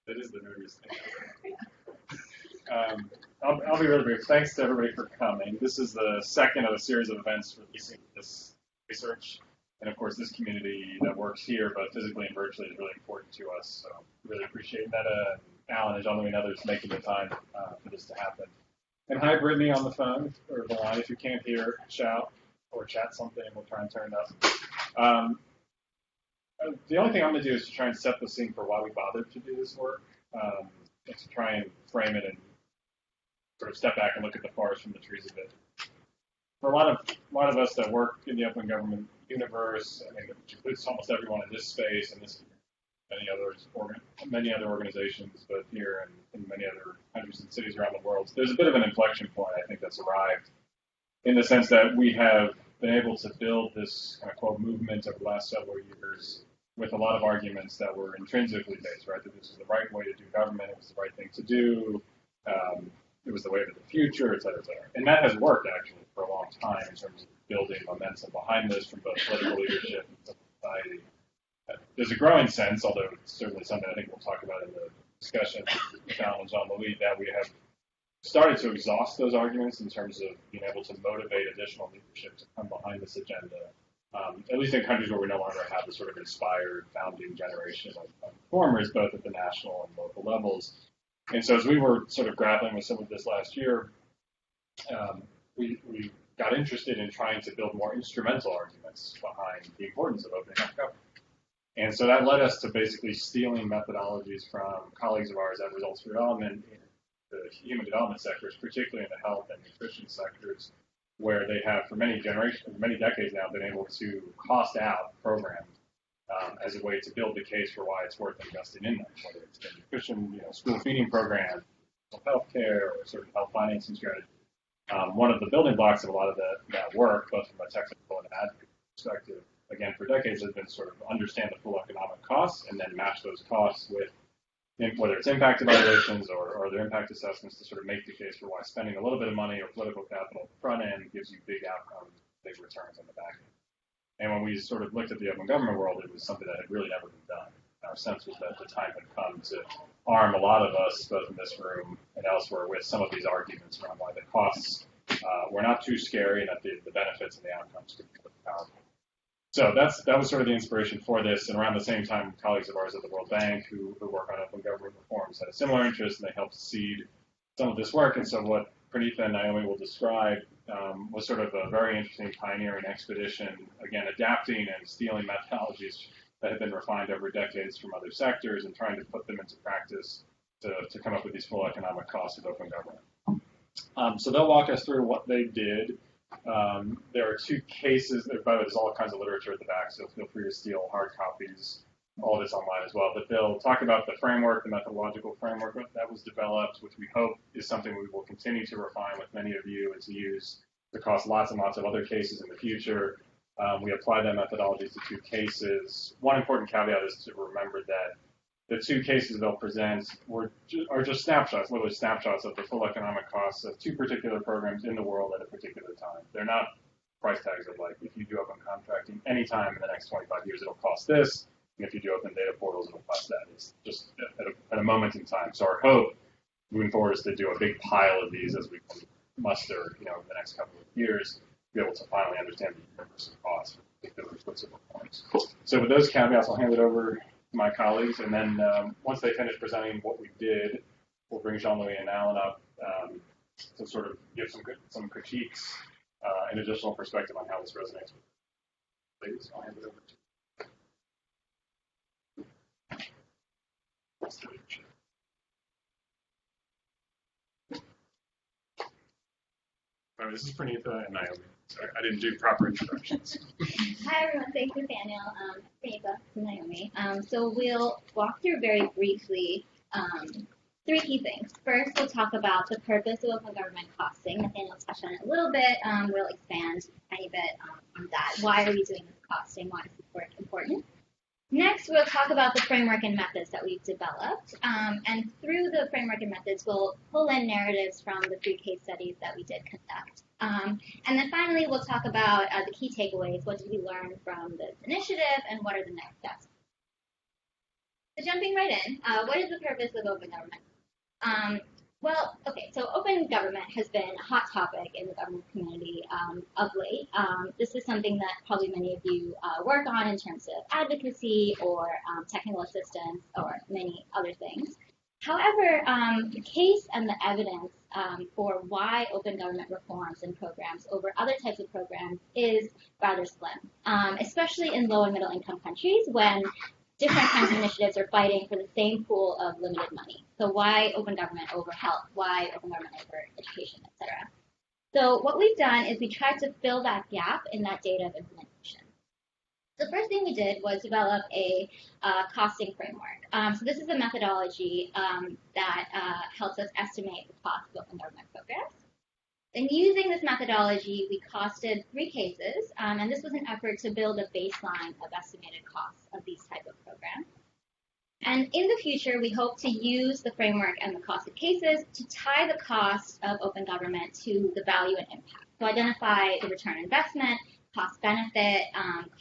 That is the nerdiest thing. I'll be really brief. Thanks to everybody for coming. This is the second of a series of events releasing this research. And of course, this community that works here, but physically and virtually, is really important to us. So really appreciate Meta, and Alan, and Jean-Louis, and others making the time for this to happen. And hi, Brittany on the phone, or the line. If you can't hear, shout or chat something, and we'll try and turn it up. The only thing I'm going to do is to try and set the scene for why we bothered to do this work, and to try and frame it and sort of step back and look at the forest from the trees a bit. For a lot of us that work in the open government universe, I mean, which includes almost everyone in this space and this many other organizations, both here and in many other countries and cities around the world, there's a bit of an inflection point, I think, that's arrived in the sense that we have been able to build this kind of quote movement over the last several years with a lot of arguments that were intrinsically based, right? That this is the right way to do government, it was the right thing to do, it was the way of the future, et cetera, et cetera. And that has worked, actually, for a long time in terms of building momentum behind this from both political leadership and society. There's a growing sense, although it's certainly something I think we'll talk about in the discussion with Alan and Jean-Louis, that we have started to exhaust those arguments in terms of being able to motivate additional leadership to come behind this agenda, at least in countries where we no longer have the sort of inspired founding generation of reformers, both at the national and local levels. And so as we were sort of grappling with some of this last year, we got interested in trying to build more instrumental arguments behind the importance of opening up government. And so that led us to basically stealing methodologies from colleagues of ours at Results for Development in the human development sectors, particularly in the health and nutrition sectors, where they have for many decades now been able to cost out programs as a way to build the case for why it's worth investing in them, whether it's the nutrition, school feeding program, health care, or certain health financing strategy. One of the building blocks of a lot of that work, both from a technical and advocacy perspective, again, for decades has been sort of understand the full economic costs and then match those costs with whether it's impact evaluations or other impact assessments to sort of make the case for why spending a little bit of money or political capital at the front end gives you big outcomes, big returns on the back end. And when we sort of looked at the open government world, it was something that had really never been done. Our sense was that the time had come to arm a lot of us, both in this room and elsewhere, with some of these arguments around why the costs were not too scary and that the benefits and the outcomes could be powerful. So that was sort of the inspiration for this. And around the same time, colleagues of ours at the World Bank who work on open government reforms had a similar interest, and they helped seed some of this work. And so what Praneetha and Naomi will describe was sort of a very interesting pioneering expedition, again, adapting and stealing methodologies that have been refined over decades from other sectors and trying to put them into practice to come up with these full economic costs of open government. So they'll walk us through what they did. There are two cases. By the way, there's all kinds of literature at the back, so feel free to steal hard copies. All of it's online as well. But they'll talk about the framework, the methodological framework that was developed, which we hope is something we will continue to refine with many of you and to use to cost lots and lots of other cases in the future. We apply that methodology to two cases. One important caveat is to remember that the two cases they'll present are just snapshots, literally snapshots of the full economic costs of two particular programs in the world at a particular time. They're not price tags of like, if you do open contracting anytime in the next 25 years, it'll cost this. And if you do open data portals, it'll cost that. It's just at a moment in time. So our hope moving forward is to do a big pile of these as we can muster, over the next couple of years, to be able to finally understand the universe of costs for particular sorts of reforms. So with those caveats, I'll hand it over to my colleagues, and then once they finish presenting what we did, we'll bring Jean-Louis and Alan up to sort of give some critiques and additional perspective on how this resonates with you. Please, I'll hand it over to you. All right, this is Praneetha and Naomi. Sorry, I didn't do proper introductions. Hi everyone, thanks Nathaniel. Praneetha, Naomi. So we'll walk through very briefly three key things. First, we'll talk about the purpose of open government costing. Nathaniel touched on it a little bit. We'll expand a tiny bit on that. Why are we doing this costing? Why is this work important? Next, we'll talk about the framework and methods that we've developed. And through the framework and methods, we'll pull in narratives from the 3 case studies that we did conduct. And then finally, we'll talk about the key takeaways. What did we learn from this initiative, and what are the next steps? So jumping right in, what is the purpose of open government? So open government has been a hot topic in the government community of late. This is something that probably many of you work on in terms of advocacy or technical assistance or many other things. However, the case and the evidence for why open government reforms and programs over other types of programs is rather slim, especially in low and middle income countries when different kinds of initiatives are fighting for the same pool of limited money. So why open government over health? Why open government over education, etc.? So what we've done is we tried to fill that gap in that data of implementation. The first thing we did was develop a costing framework. So this is a methodology that helps us estimate the cost of open government programs. And using this methodology, we costed 3 cases, and this was an effort to build a baseline of estimated costs of these type of programs. And in the future, we hope to use the framework and the costed cases to tie the cost of open government to the value and impact. So identify the return on investment, cost benefit,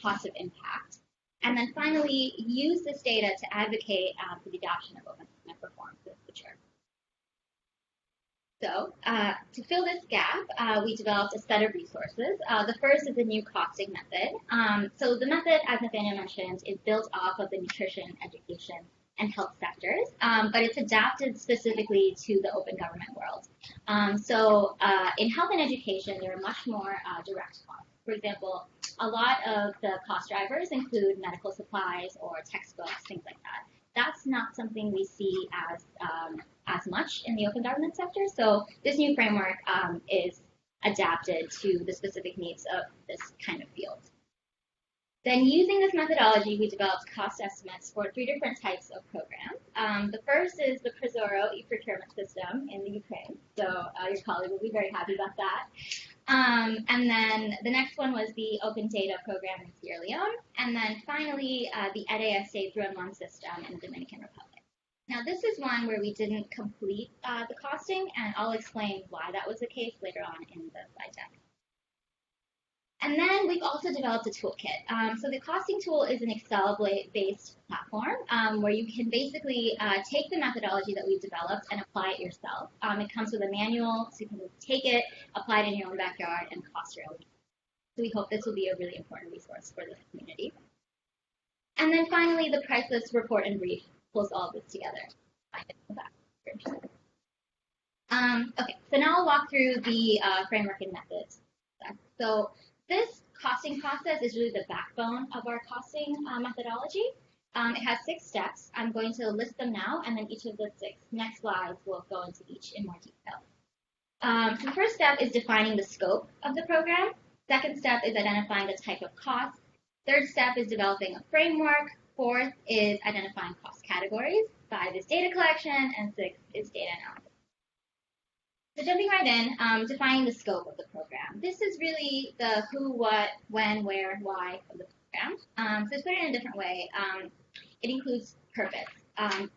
cost of impact. And then finally, use this data to advocate for the adoption of open government reforms in the future. So to fill this gap, we developed a set of resources. The first is the new costing method. So the method, as Nathaniel mentioned, is built off of the nutrition, education, and health sectors, but it's adapted specifically to the open government world. In health and education, there are much more direct costs. For example, a lot of the cost drivers include medical supplies or textbooks, things like that. That's not something we see as much in the open government sector. So this new framework is adapted to the specific needs of this kind of field. Then using this methodology, we developed cost estimates for 3 different types of programs. The first is the Prozoro e-procurement system in the Ukraine. So your colleague will be very happy about that. And then the next one was the Open Data program in Sierra Leone. And then finally, the EDEA 3-in-1 system in the Dominican Republic. Now, this is one where we didn't complete the costing, and I'll explain why that was the case later on in the slide deck. And then we've also developed a toolkit. So the costing tool is an Excel-based platform where you can basically take the methodology that we've developed and apply it yourself. It comes with a manual, so you can take it, apply it in your own backyard, and cost your own. So we hope this will be a really important resource for the community. And then finally, the Priceless report and brief pulls all of this together. Okay, so now I'll walk through the framework and methods. So this costing process is really the backbone of our costing methodology. It has 6 steps. I'm going to list them now, and then each of the 6 next slides will go into each in more detail. So the first step is defining the scope of the program. Second step is identifying the type of cost. Third step is developing a framework. 4th is identifying cost categories. 5 is data collection, and 6 is data analysis. So jumping right in, defining the scope of the program. This is really the who, what, when, where, why of the program. So to put it in a different way, it includes purpose.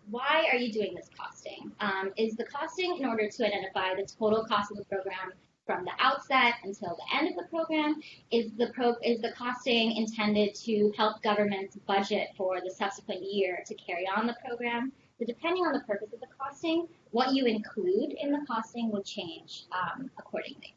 Why are you doing this costing? Is the costing in order to identify the total cost of the program from the outset until the end of the program? Is the costing intended to help governments budget for the subsequent year to carry on the program? So depending on the purpose of the costing, what you include in the costing will change accordingly.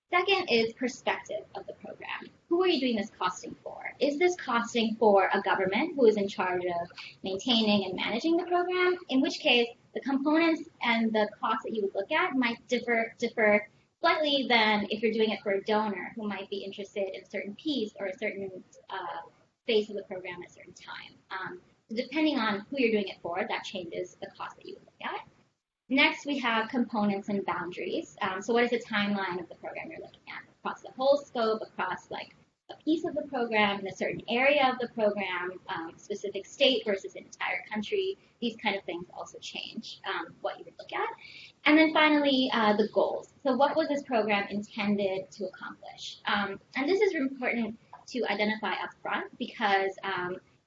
Second is perspective of the program. Who are you doing this costing for? Is this costing for a government who is in charge of maintaining and managing the program? In which case, the components and the costs that you would look at might differ slightly than if you're doing it for a donor who might be interested in a certain piece or a certain phase of the program at a certain time. So depending on who you're doing it for, that changes the cost that you would look at. Next, we have components and boundaries. So what is the timeline of the program you're looking at? Across the whole scope, across like a piece of the program, in a certain area of the program, specific state versus an entire country. These kind of things also change what you would look at. And then finally, the goals. So what was this program intended to accomplish? And this is important to identify up front because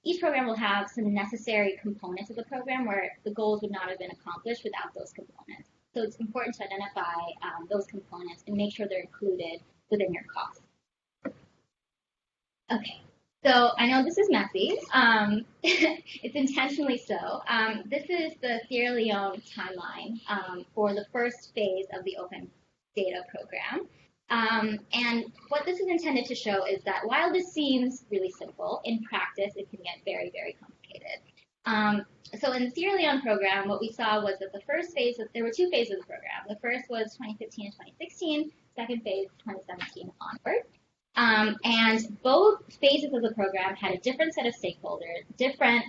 each program will have some necessary components of the program where the goals would not have been accomplished without those components. So it's important to identify those components and make sure they're included within your cost. Okay, So I know this is messy. It's intentionally so. This is the Sierra Leone timeline for the first phase of the Open Data program. And what this is intended to show is that while this seems really simple, in practice it can get very, very complicated. So in the Sierra Leone program, what we saw was that the first phase, there were two phases of the program. The first was 2015 and 2016, second phase 2017 onward. And both phases of the program had a different set of stakeholders, different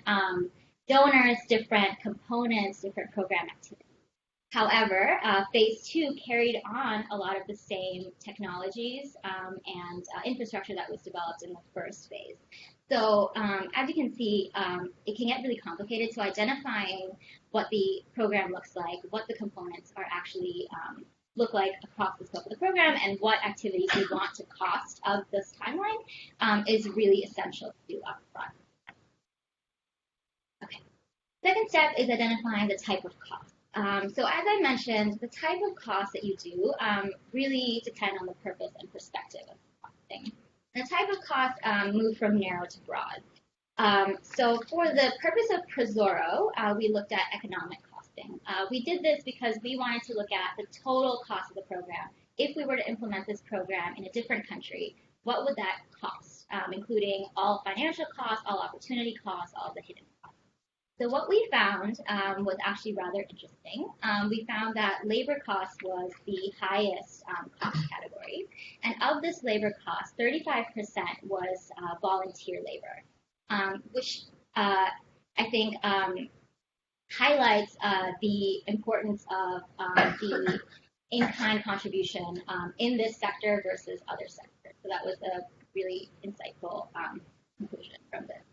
donors, different components, different program activities. However, phase two carried on a lot of the same technologies and infrastructure that was developed in the first phase. So as you can see, it can get really complicated. So identifying what the program looks like, what the components are actually look like across the scope of the program, and what activities we want to cost of this timeline is really essential to do up front. Okay. Second step is identifying the type of cost. So as I mentioned, the type of cost that you do really depend on the purpose and perspective of the costing. The type of cost moved from narrow to broad. So for the purpose of Prosoro, we looked at economic costing. We did this because we wanted to look at the total cost of the program. If we were to implement this program in a different country, what would that cost, including all financial costs, all opportunity costs, all the hidden costs. So what we found was actually rather interesting. We found that labor cost was the highest cost category. And of this labor cost, 35% was volunteer labor, which I think highlights the importance of the in-kind contribution in this sector versus other sectors. So that was a really insightful conclusion from this.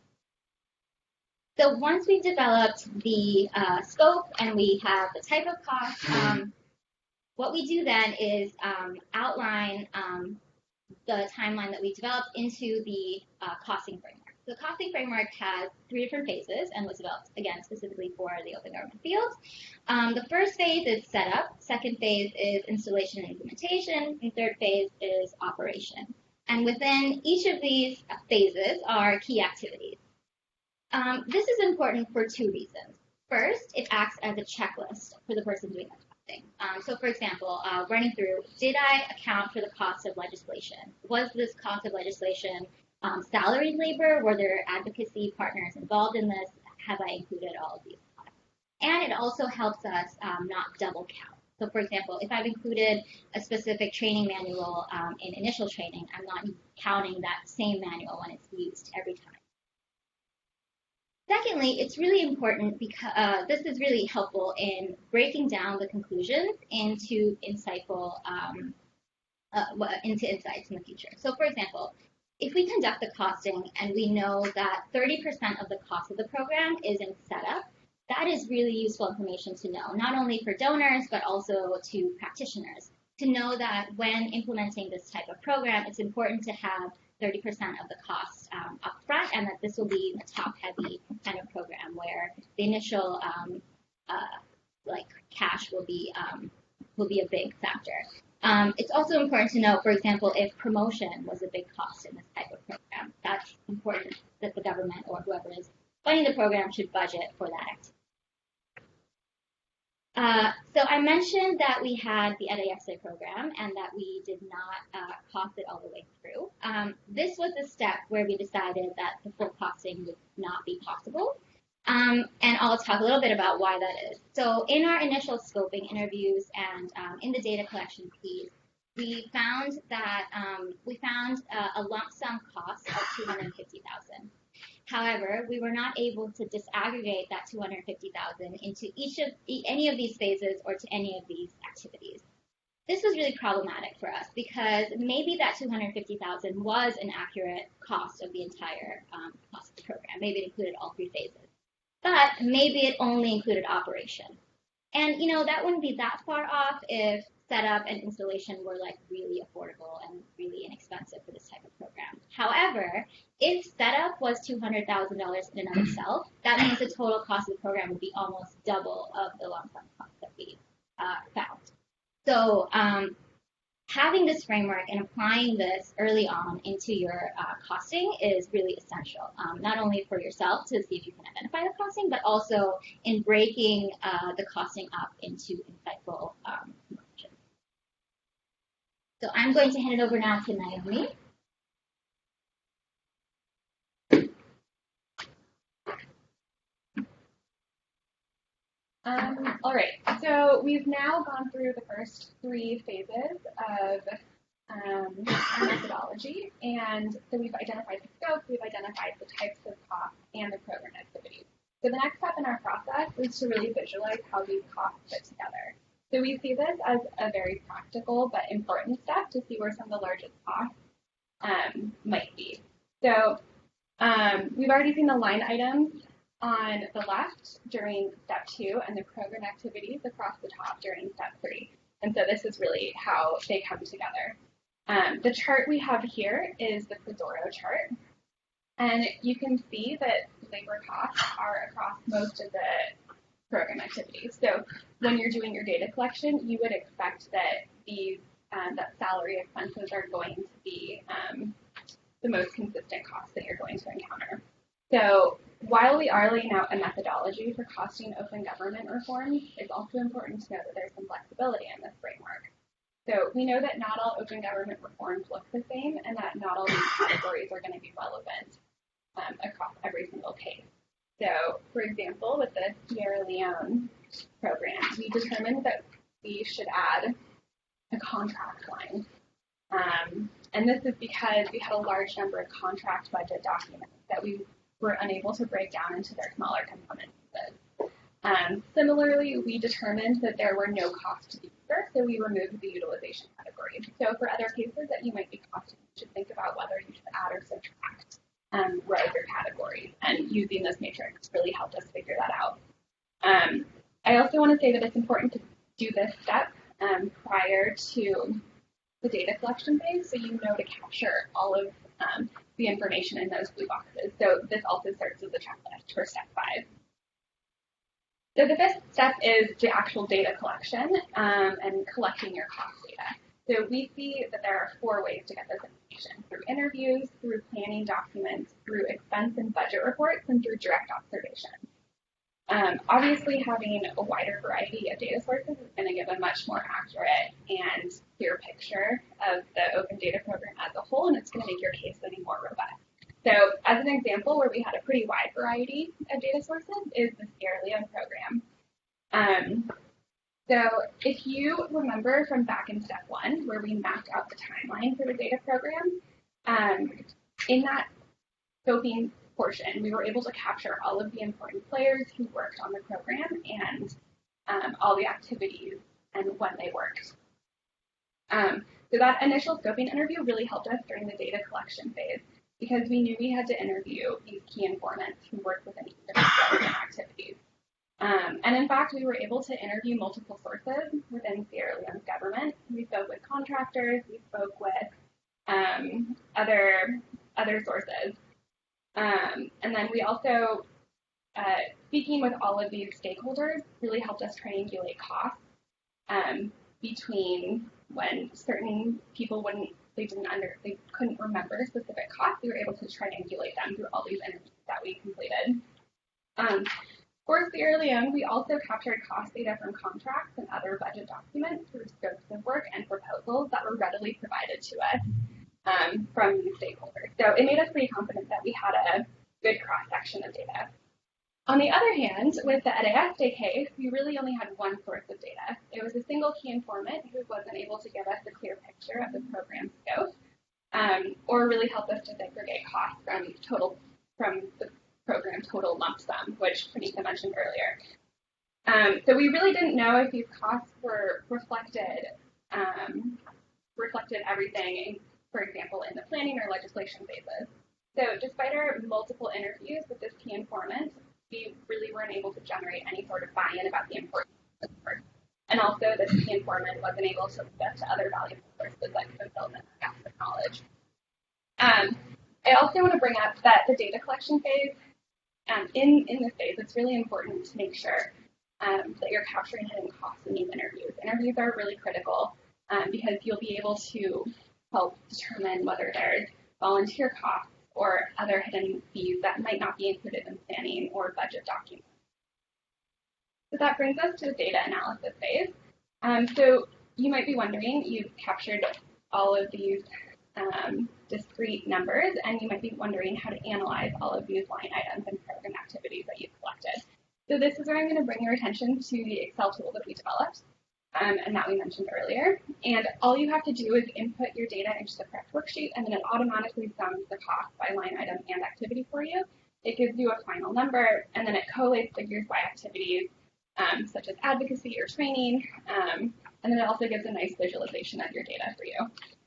So once we've developed the scope and we have the type of cost, what we do then is outline the timeline that we developed into the costing framework. The costing framework has 3 different phases and was developed, again, specifically for the open government field. The first phase is setup, second phase is installation and implementation, and third phase is operation. And within each of these phases are key activities. This is important for 2 reasons. First, it acts as a checklist for the person doing the costing. So for example, running through, did I account for the cost of legislation? Was this cost of legislation salaried labor? Were there advocacy partners involved in this? Have I included all of these costs? And it also helps us not double count. So for example, if I've included a specific training manual in initial training, I'm not counting that same manual when it's used every time. Secondly, it's really important because this is really helpful in breaking down the conclusions into insightful into insights in the future. So for example, if we conduct the costing and we know that 30% of the cost of the program is in setup, that is really useful information to know, not only for donors, but also to practitioners, to know that when implementing this type of program, it's important to have 30% of the cost up front, and that this will be a top-heavy kind of program where the initial like cash will be a big factor. It's also important to know, for example, if promotion was a big cost in this type of program. That's important that the government or whoever is funding the program should budget for that activity. So I mentioned that we had the EDA program and that we did not cost it all the way through. This was a step where we decided that the full costing would not be possible. And I'll talk a little bit about why that is. So in our initial scoping interviews and in the data collection piece, we found that a lump sum cost of $250,000. However, we were not able to disaggregate that $250,000 into any of these phases or to any of these activities. This was really problematic for us because maybe that $250,000 was an accurate cost of the entire cost of the program. Maybe it included all 3 phases, but maybe it only included operation. And that wouldn't be that far off if setup and installation were like really affordable and really inexpensive for this type of program. However, if setup was $200,000 in and of itself, that means the total cost of the program would be almost double of the lump sum cost that we found. So having this framework and applying this early on into your costing is really essential, not only for yourself to see if you can identify the costing, but also in breaking the costing up into insightful conclusions. So I'm going to hand it over now to Naomi. All right, so we've now gone through the first 3 phases of our methodology, and so we've identified the scope, we've identified the types of costs, and the program activities. So the next step in our process is to really visualize how these costs fit together. So we see this as a very practical but important step to see where some of the largest costs might be. So we've already seen the line items on the left during step 2 and the program activities across the top during step 3. And so this is really how they come together. The chart we have here is the Tesoro chart. And you can see that labor costs are across most of the program activities. So when you're doing your data collection, you would expect that these that salary expenses are going to be the most consistent costs that you're going to encounter. So while we are laying out a methodology for costing open government reform, it's also important to know that there's some flexibility in this framework. So we know that not all open government reforms look the same, and that not all these categories are going to be relevant across every single case. So, for example, with the Sierra Leone program, we determined that we should add a contract line. And this is because we had a large number of contract budget documents that we were unable to break down into their smaller component pieces. Similarly, we determined that there were no costs to the user, so we removed the utilization category. So for other cases that you might be costing, you should think about whether you should add or subtract rows or categories, and using this matrix really helped us figure that out. I also want to say that it's important to do this step prior to the data collection phase, so you know to capture all of the information in those blue boxes. So this also serves as a checklist for step 5. So the 5th step is the actual data collection and collecting your cost data. So we see that there are 4 ways to get this information: through interviews, through planning documents, through expense and budget reports, and through direct observation. Obviously, having a wider variety of data sources is going to give a much more accurate and clear picture of the open data program as a whole, and it's going to make your case study more robust. So as an example where we had a pretty wide variety of data sources is the Sierra Leone program. So if you remember from back in step 1, where we mapped out the timeline for the data program, in that scoping portion, we were able to capture all of the important players who worked on the program and all the activities and when they worked. So that initial scoping interview really helped us during the data collection phase, because we knew we had to interview these key informants who worked within each of the program activities. And in fact, we were able to interview multiple sources within Sierra Leone's government. We spoke with contractors, we spoke with other sources. And then we also, speaking with all of these stakeholders, really helped us triangulate costs between when certain people they couldn't remember specific costs. We were able to triangulate them through all these interviews that we completed. For Sierra Leone, we also captured cost data from contracts and other budget documents through scopes of work and proposals that were readily provided to us from these stakeholders. So it made us pretty confident that we had a good cross-section of data. On the other hand, with the EDEASTE case, we really only had one source of data. It was a single key informant who wasn't able to give us a clear picture of the program scope, or really help us to segregate costs from the program total lump sum, which Praneetha mentioned earlier. So we really didn't know if these costs were reflected everything, for example, in the planning or legislation phases. So despite our multiple interviews with this key informant, we really weren't able to generate any sort of buy-in about the importance of this work. And also, this key informant wasn't able to lead us to other valuable sources that could fill in gaps of knowledge. I also want to bring up that the data collection phase, in this phase, it's really important to make sure that you're capturing hidden costs in these interviews. Interviews are really critical because you'll be able to help determine whether there's volunteer costs or other hidden fees that might not be included in planning or budget documents. So that brings us to the data analysis phase. So you might be wondering, you've captured all of these discrete numbers, and you might be wondering how to analyze all of these line items and program activities that you've collected. So this is where I'm going to bring your attention to the Excel tool that we developed and that we mentioned earlier. And all you have to do is input your data into the correct worksheet, and then it automatically sums the cost by line item and activity for you. It gives you a final number, and then it collates figures by activities, such as advocacy or training, and then it also gives a nice visualization of your data for you.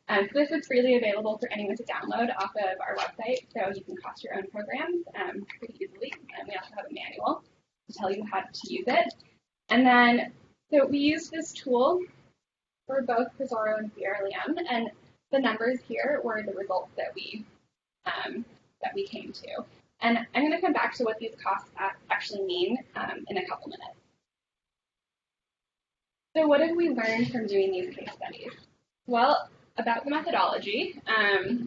So this is freely available for anyone to download off of our website, so you can cost your own programs pretty easily, and we also have a manual to tell you how to use it. And then, so we used this tool for both Tesoro and Sierra Leone, and the numbers here were the results that we came to. And I'm going to come back to what these costs actually mean in a couple minutes. So what have we learned from doing these case studies? Well, about the methodology,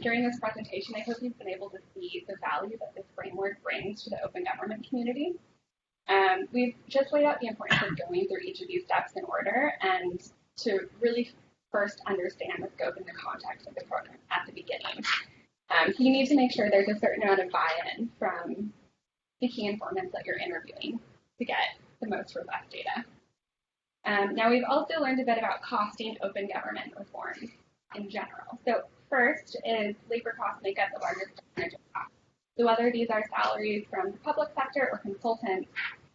during this presentation, I hope you've been able to see the value that this framework brings to the open government community. We've just laid out the importance of going through each of these steps in order and to really first understand the scope and the context of the program at the beginning. So you need to make sure there's a certain amount of buy-in from the key informants that you're interviewing to get the most robust data. Now we've also learned a bit about costing open government reforms in general. So first is labor costs make up the largest percentage of costs. So whether these are salaries from the public sector or consultants,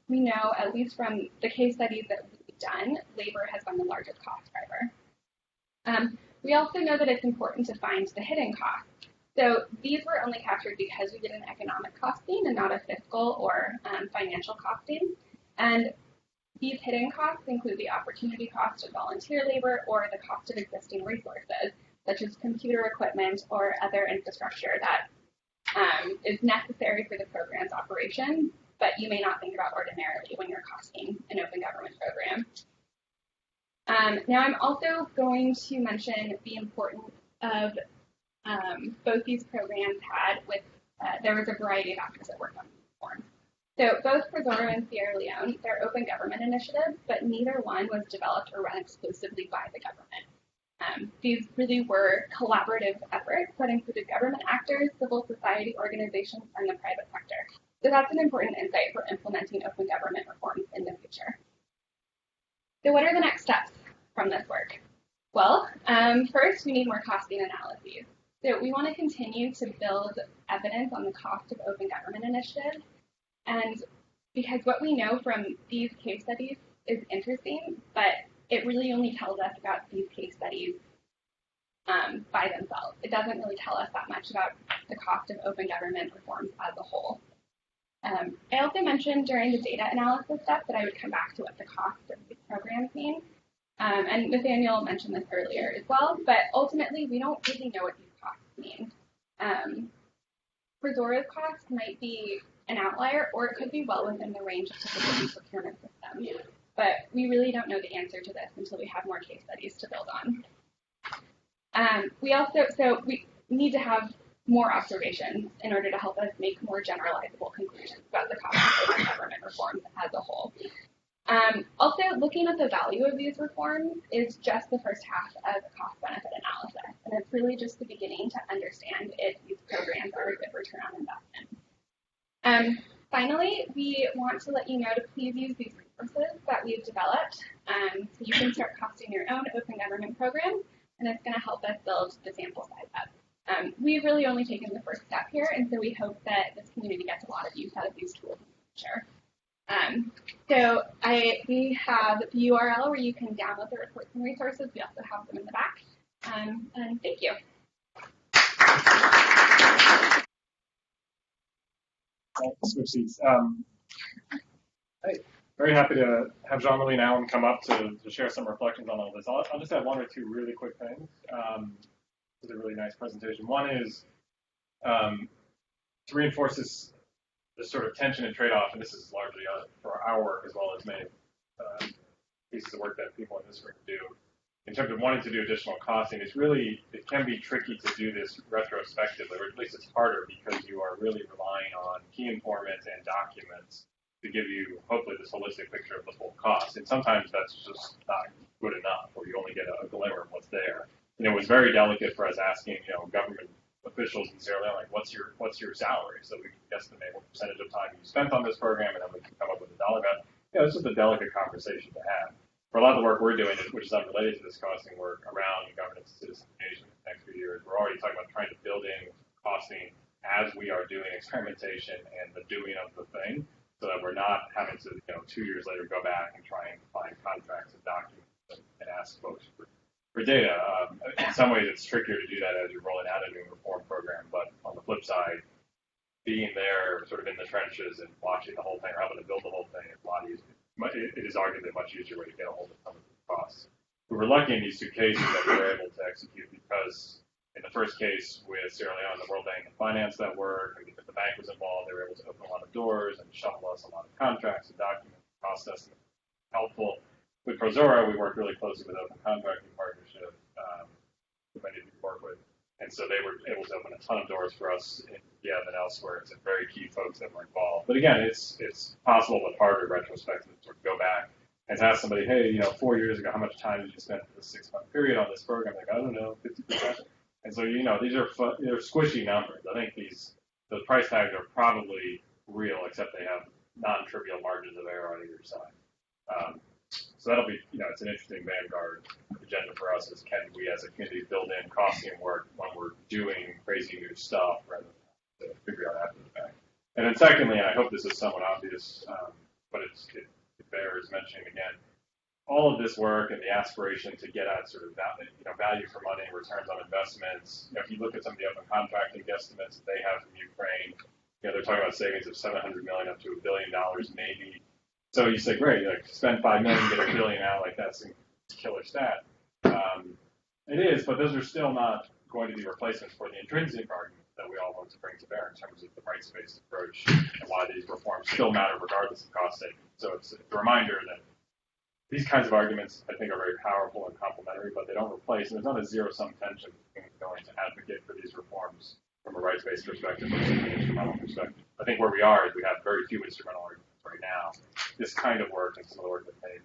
we know, at least from the case studies that we've done, labor has been the largest cost driver. We also know that it's important to find the hidden costs. So these were only captured because we did an economic costing and not a fiscal or financial costing. And these hidden costs include the opportunity cost of volunteer labor or the cost of existing resources, such as computer equipment or other infrastructure that is necessary for the program's operation, but you may not think about ordinarily when you're costing an open government program. Now I'm also going to mention the importance of both these programs had with, there was a variety of actors that worked on these reforms. So both Tesoro and Sierra Leone, they're open government initiatives, but neither one was developed or run exclusively by the government. These really were collaborative efforts that included government actors, civil society organizations, and the private sector. So that's an important insight for implementing open government reforms in the future. So what are the next steps from this work? Well, first we need more costing analyses. So we want to continue to build evidence on the cost of open government initiatives. And because what we know from these case studies is interesting, but it really only tells us about these case studies by themselves. It doesn't really tell us that much about the cost of open government reforms as a whole. I also mentioned during the data analysis step that I would come back to what the cost of these programs mean. And Nathaniel mentioned this earlier as well, but ultimately we don't really know what these costs mean. Tesoro's costs might be an outlier, or it could be well within the range of typical procurement systems. But we really don't know the answer to this until we have more case studies to build on. We need to have more observations in order to help us make more generalizable conclusions about the cost of open government reforms as a whole. Also, looking at the value of these reforms is just the first half of the cost-benefit analysis, and it's really just the beginning to understand if these programs are a good return on investment. Finally, we want to let you know to please use these resources that we've developed so you can start costing your own open government programs, and it's going to help us build the sample size up. We've really only taken the first step here, and so we hope that this community gets a lot of use out of these tools in the future. We have the URL where you can download the reports and resources. We also have them in the back. And thank you. Switch seats. Very happy to have Jean-Louis and Alan come up to share some reflections on all this. I'll just add one or two really quick things. It's a really nice presentation. One is to reinforce this sort of tension and trade-off, and this is largely for our work as well as many pieces of work that people in this group do, in terms of wanting to do additional costing, it can be tricky to do this retrospectively, or at least it's harder because you are really relying on key informants and documents to give you, hopefully, this holistic picture of the full cost. And sometimes that's just not good enough, or you only get a glimmer of what's there. And it was very delicate for us asking, government officials in Sierra Leone, like, what's your salary, so we can estimate what percentage of time you spent on this program, and then we can come up with a dollar amount. It's just a delicate conversation to have. For a lot of the work we're doing, which is unrelated to this costing work around governance and citizen engagement in the next few years, we're already talking about trying to build in costing as we are doing experimentation and the doing of the thing, so that we're not having to, 2 years later go back and try and find contracts and documents and ask folks for data. In some ways, it's trickier to do that as you're rolling out a new reform program, but on the flip side, being there sort of in the trenches and watching the whole thing or helping to build the whole thing is a lot easier. It is arguably a much easier way to get a hold of some of the costs. We were lucky in these two cases that we were able to execute because in the first case with Sierra Leone, the World Bank and financed that work, and because the bank was involved, they were able to open a lot of doors and shuttle us a lot of contracts and documents, cost estimates. Helpful. With Prozora, we worked really closely with Open Contracting Partnership, who many of you work with. And so they were able to open a ton of doors for us in Kiev and elsewhere. It's very key folks that were involved. But again, it's possible but harder retrospectively to sort of go back and ask somebody, hey, 4 years ago, how much time did you spend for this 6-month period on this program? Like, I don't know, 50%. And so, these are they're squishy numbers. I think the price tags are probably real, except they have non-trivial margins of error on either side. So that'll be, it's an interesting vanguard agenda for us is can we as a community build in costing work when we're doing crazy new stuff rather than to figure out after the fact. And then secondly, and I hope this is somewhat obvious, but it bears mentioning again, all of this work and the aspiration to get at sort of value for money, returns on investments. If you look at some of the open contracting guesstimates that they have from Ukraine, they're talking about savings of $700 million up to $1 billion maybe. So you say, great, spend $5 million, get $1 billion out, that's a killer stat. It is, but those are still not going to be replacements for the intrinsic arguments that we all want to bring to bear in terms of the rights-based approach and why these reforms still matter regardless of cost savings. So it's a reminder that these kinds of arguments, I think, are very powerful and complementary, but they don't replace, and there's not a zero-sum tension between going to advocate for these reforms from a rights-based perspective versus an instrumental perspective. I think where we are is we have very few instrumental arguments right now. This kind of work and some of the work that they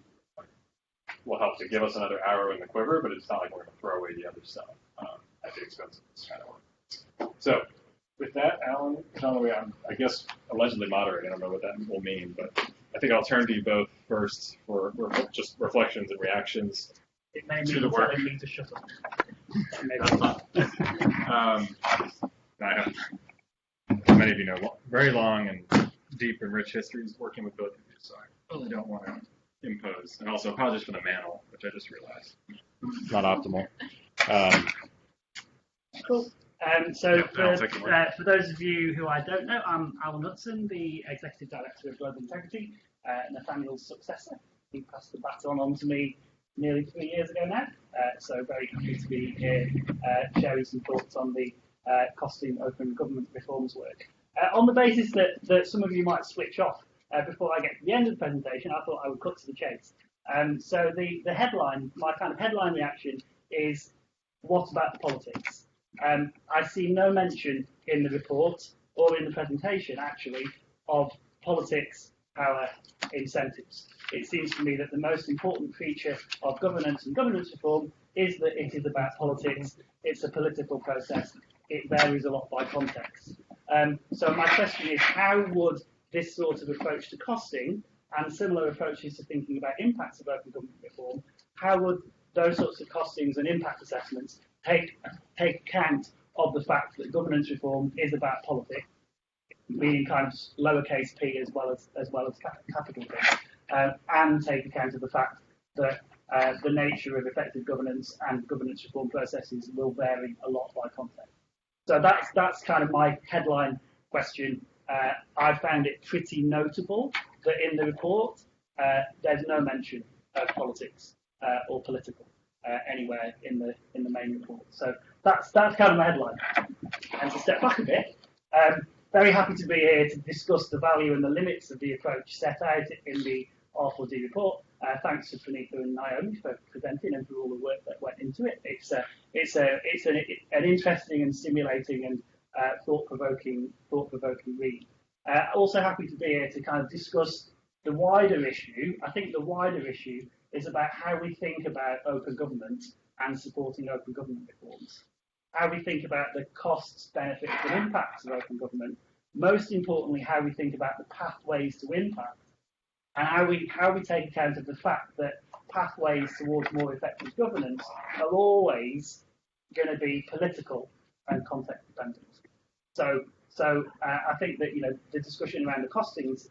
will help to give us another arrow in the quiver, but it's not like we're going to throw away the other stuff at the expense of this kind of work. So with that, Alan, Jean-Louis, I'm, I guess, allegedly moderating. I don't know what that will mean, but I think I'll turn to you both first for just reflections and reactions it may to mean the work. telling me to shut up. Maybe not. I have, as many of you know, very long and deep and rich histories working with both of you, so I really don't want to impose. And also apologies for the mantle, which I just realized not optimal. Cool. So for those of you who I don't know, I'm Alan Hudson, the Executive Director of Global Integrity, Nathaniel's successor. He passed the baton on to me nearly 3 years ago now, so very happy to be here sharing some thoughts on the costing open government reforms work. On the basis that some of you might switch off before I get to the end of the presentation, I thought I would cut to the chase. So the headline, my kind of headline reaction is, what about the politics? I see no mention in the report or in the presentation, actually, of politics, power, incentives. It seems to me that the most important feature of governance and governance reform is that it is about politics. It's a political process. It varies a lot by context. So my question is, how would this sort of approach to costing and similar approaches to thinking about impacts of open government reform, how would those sorts of costings and impact assessments take account of the fact that governance reform is about politics, meaning kind of lowercase p as well as capital P, and take account of the fact that the nature of effective governance and governance reform processes will vary a lot by context. So that's kind of my headline question. I found it pretty notable that in the report there's no mention of politics or political anywhere in the main report. So that's kind of my headline. And to step back a bit, very happy to be here to discuss the value and the limits of the approach set out in the R4D report. Thanks to Praneetha and Naomi for presenting and for all the work that went into it. It's an interesting and stimulating and thought-provoking read. Also happy to be here to kind of discuss the wider issue. I think the wider issue is about how we think about open government and supporting open government reforms. How we think about the costs, benefits and impacts of open government. Most importantly, how we think about the pathways to impact and how we take account of the fact that pathways towards more effective governance are always going to be political and context dependent. So I think that the discussion around the costings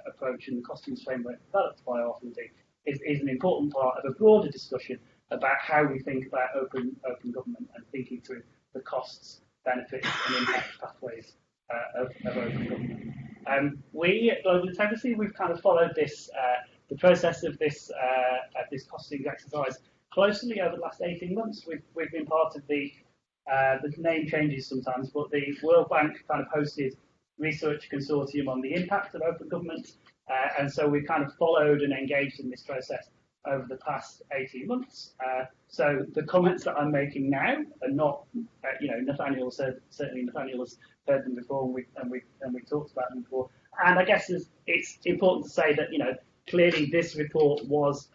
approach and the costings framework developed by R4D is an important part of a broader discussion about how we think about open government and thinking through the costs, benefits, and impact pathways of open government. We at Global Integrity, we've kind of followed this the process of this costings exercise closely over the last 18 months. We've been part of the name changes sometimes, but the World Bank kind of hosted research consortium on the impact of open government, and so we've kind of followed and engaged in this process over the past 18 months. So the comments that I'm making now are not, Nathaniel said, certainly Nathaniel has heard them before, and we talked about them before. And I guess it's important to say that, clearly this report was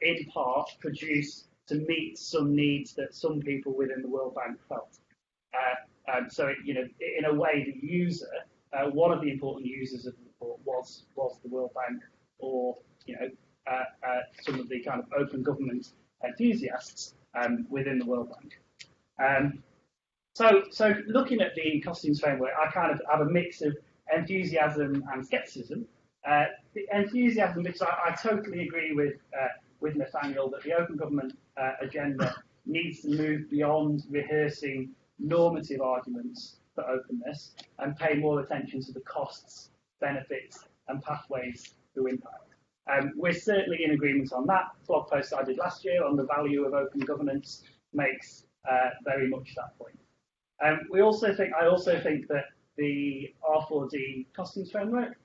in part produced to meet some needs that some people within the World Bank felt. So, in a way, the user, one of the important users of the report was the World Bank, or some of the kind of open government enthusiasts within the World Bank. So looking at the costings framework, I kind of have a mix of enthusiasm and scepticism. The enthusiasm, because I totally agree with Nathaniel that the open government agenda needs to move beyond rehearsing normative arguments for openness and pay more attention to the costs, benefits, and pathways to impact. We're certainly in agreement on that. The blog post I did last year on the value of open governance makes very much that point. I also think that the R4D costings framework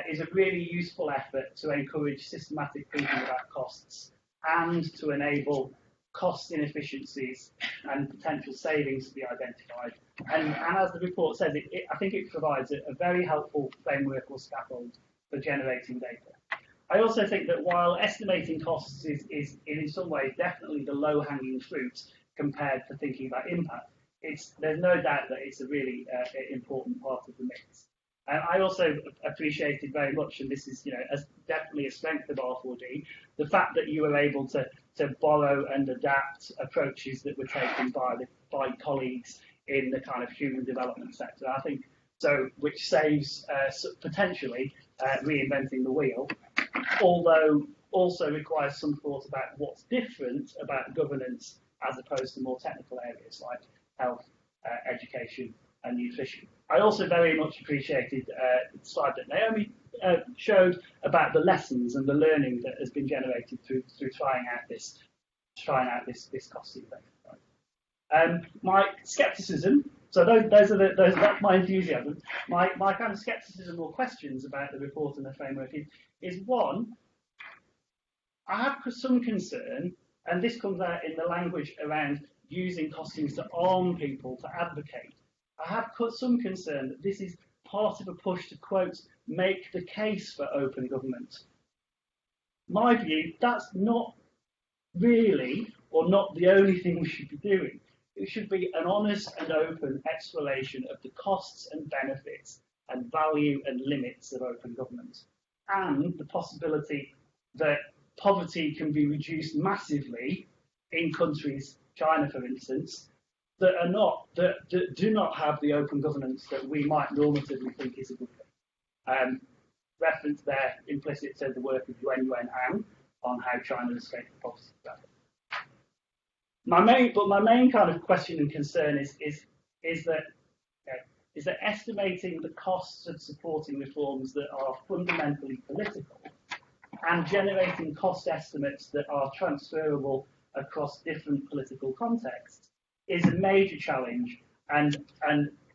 is a really useful effort to encourage systematic thinking about costs and to enable cost inefficiencies and potential savings to be identified. And as the report says, I think it provides a very helpful framework or scaffold for generating data. I also think that while estimating costs is in some ways definitely the low-hanging fruit compared to thinking about impact, there's no doubt that it's a really important part of the mix. I also appreciated very much, and this is definitely a strength of R4D, the fact that you were able to borrow and adapt approaches that were taken by colleagues in the kind of human development sector. I think so, which saves potentially reinventing the wheel, although also requires some thought about what's different about governance as opposed to more technical areas like health, education, and nutrition. I also very much appreciated the slide that Naomi showed about the lessons and the learning that has been generated through trying out this costing exercise. My scepticism. So that's my enthusiasm. My kind of scepticism or questions about the report and the framework is one, I have some concern, and this comes out in the language around using costings to arm people to advocate. I have some concern that this is part of a push to, quote, make the case for open government. My view, that's not really, or not the only thing we should be doing. It should be an honest and open exploration of the costs and benefits and value and limits of open government, and the possibility that poverty can be reduced massively in countries, China for instance, that do not have the open governance that we might normatively think is a good thing. Reference there implicit to the work of Yuan Ang on how China escaped the poverty trap. My main kind of question and concern is that estimating the costs of supporting reforms that are fundamentally political and generating cost estimates that are transferable across different political contexts is a major challenge and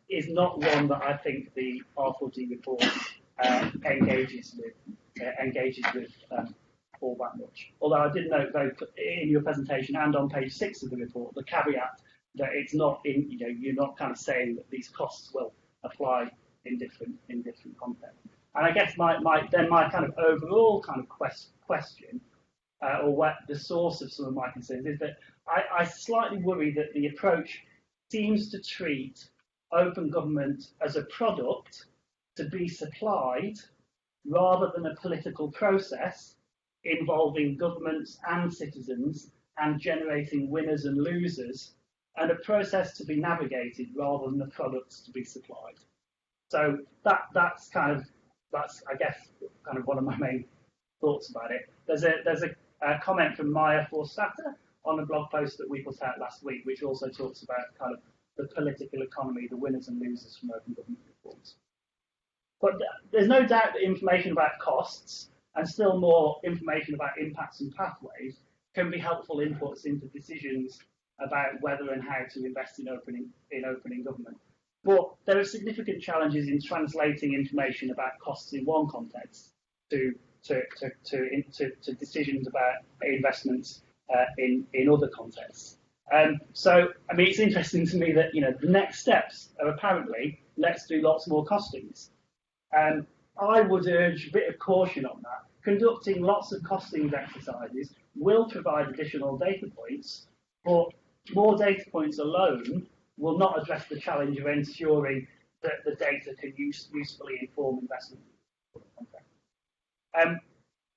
is not one that I think the R4D report engages with engages with all that much. Although I did note in your presentation and on page 6 of the report the caveat that it's not you're not kind of saying that these costs will apply in different contexts. And I guess my kind of overall kind of question, or what the source of some of my concerns is that I slightly worry that the approach seems to treat open government as a product to be supplied rather than a political process involving governments and citizens and generating winners and losers, and a process to be navigated rather than the products to be supplied. So that's I guess kind of one of my main thoughts about it. There's a comment from Maya Forstater on a blog post that we put out last week, which also talks about kind of the political economy, the winners and losers from open government reforms. But there's no doubt that information about costs and still more information about impacts and pathways can be helpful inputs into decisions about whether and how to invest in opening government. But there are significant challenges in translating information about costs in one context to decisions about investments in other contexts. So, I mean, it's interesting to me that the next steps are apparently let's do lots more costings. I would urge a bit of caution on that. Conducting lots of costings exercises will provide additional data points, but more data points alone will not address the challenge of ensuring that the data can usefully inform investment.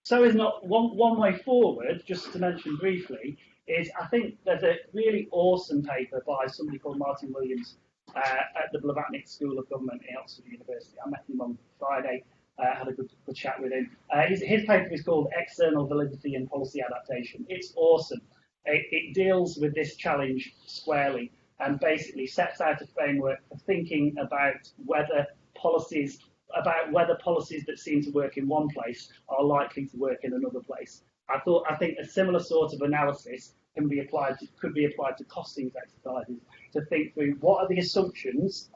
So is not one way forward, just to mention briefly, is I think there's a really awesome paper by somebody called Martin Williams at the Blavatnik School of Government in Oxford University. I met him on Friday, had a good chat with him. His paper is called External Validity and Policy Adaptation. It's awesome. It deals with this challenge squarely and basically sets out a framework for thinking about whether policies that seem to work in one place are likely to work in another place. I think a similar sort of analysis could be applied to costings exercises to think through what are the assumptions,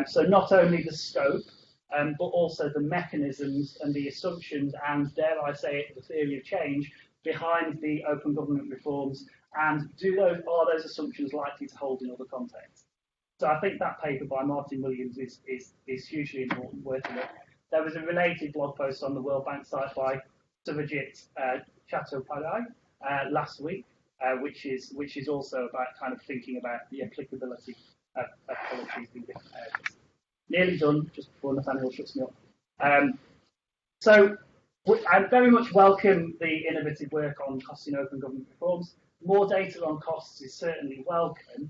so not only the scope, but also the mechanisms and the assumptions and, dare I say it, the theory of change behind the open government reforms, and are those assumptions likely to hold in other contexts? So I think that paper by Martin Williams is hugely important, worth a look. There was a related blog post on the World Bank site by Joswiak last week, which is also about kind of thinking about the applicability of policies in different areas. Nearly done, just before Nathaniel shuts me up. So I very much welcome the innovative work on costing open government reforms. More data on costs is certainly welcome,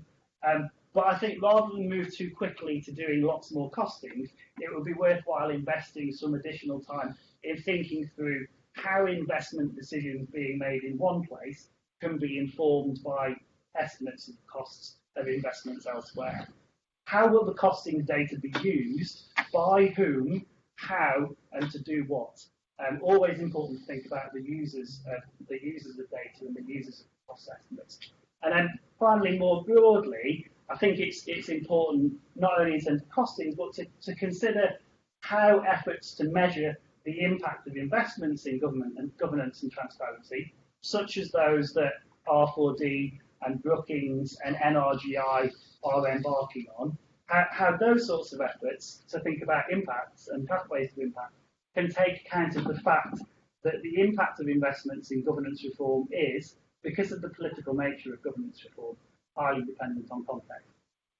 but I think rather than move too quickly to doing lots more costings, it would be worthwhile investing some additional time in thinking through how investment decisions being made in one place can be informed by estimates of the costs of investments elsewhere. How will the costings data be used, by whom, how, and to do what? Always important to think about the users of data and the users of cost estimates. And then finally, more broadly, I think it's important not only in terms of costings, but to consider how efforts to measure the impact of investments in government and governance and transparency, such as those that R4D and Brookings and NRGI are embarking on, how those sorts of efforts to think about impacts and pathways to impact can take account of the fact that the impact of investments in governance reform is, because of the political nature of governance reform, highly dependent on context.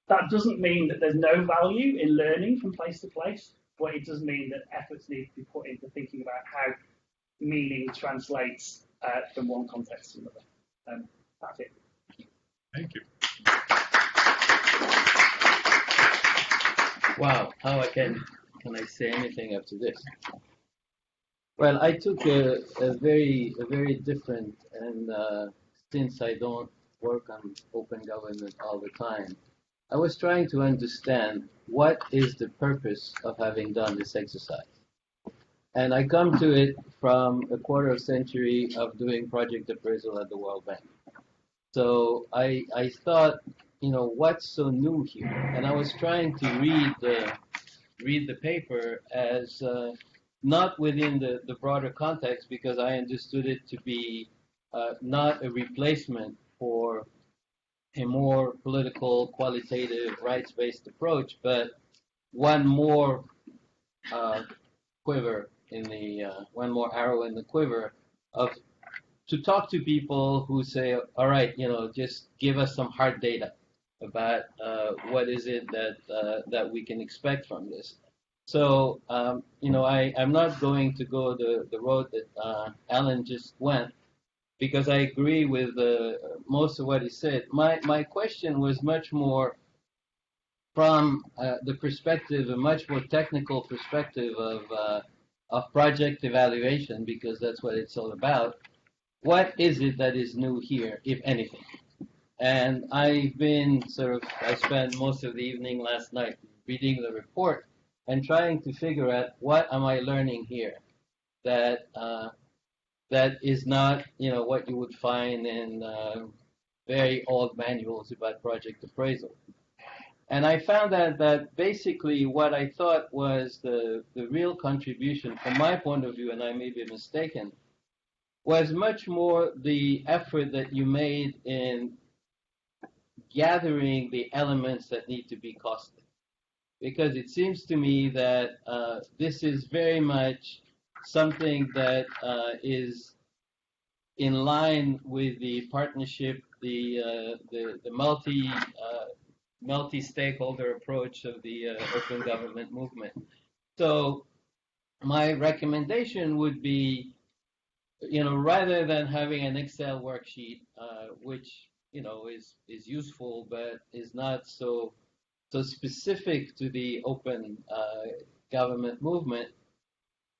That doesn't mean that there's no value in learning from place to place, but it does mean that efforts need to be put into thinking about how meaning translates from one context to another. That's it. Thank you. Wow, how can I say anything after this? Well, I took a very different, and since I don't work on open government all the time, I was trying to understand what is the purpose of having done this exercise. And I come to it from a quarter century of doing project appraisal at the World Bank. So I thought, what's so new here? And I was trying to read the paper as not within the broader context, because I understood it to be not a replacement for a more political, qualitative, rights-based approach, but one more quiver in the one more arrow in the quiver of to talk to people who say, all right, just give us some hard data about what is it that we can expect from this. So, I'm not going to go the road that Alan just went, because I agree with most of what he said. My question was much more from the perspective, a much more technical perspective of project evaluation, because that's what it's all about. What is it that is new here, if anything? And I spent most of the evening last night reading the report and trying to figure out what am I learning here that is not, what you would find in very old manuals about project appraisal. And I found that basically what I thought was the real contribution from my point of view, and I may be mistaken, was much more the effort that you made in gathering the elements that need to be costed. Because it seems to me that this is very much something that is in line with the partnership, the multi-stakeholder approach of the open government movement. So my recommendation would be, rather than having an Excel worksheet, which is useful but is not so specific to the open government movement,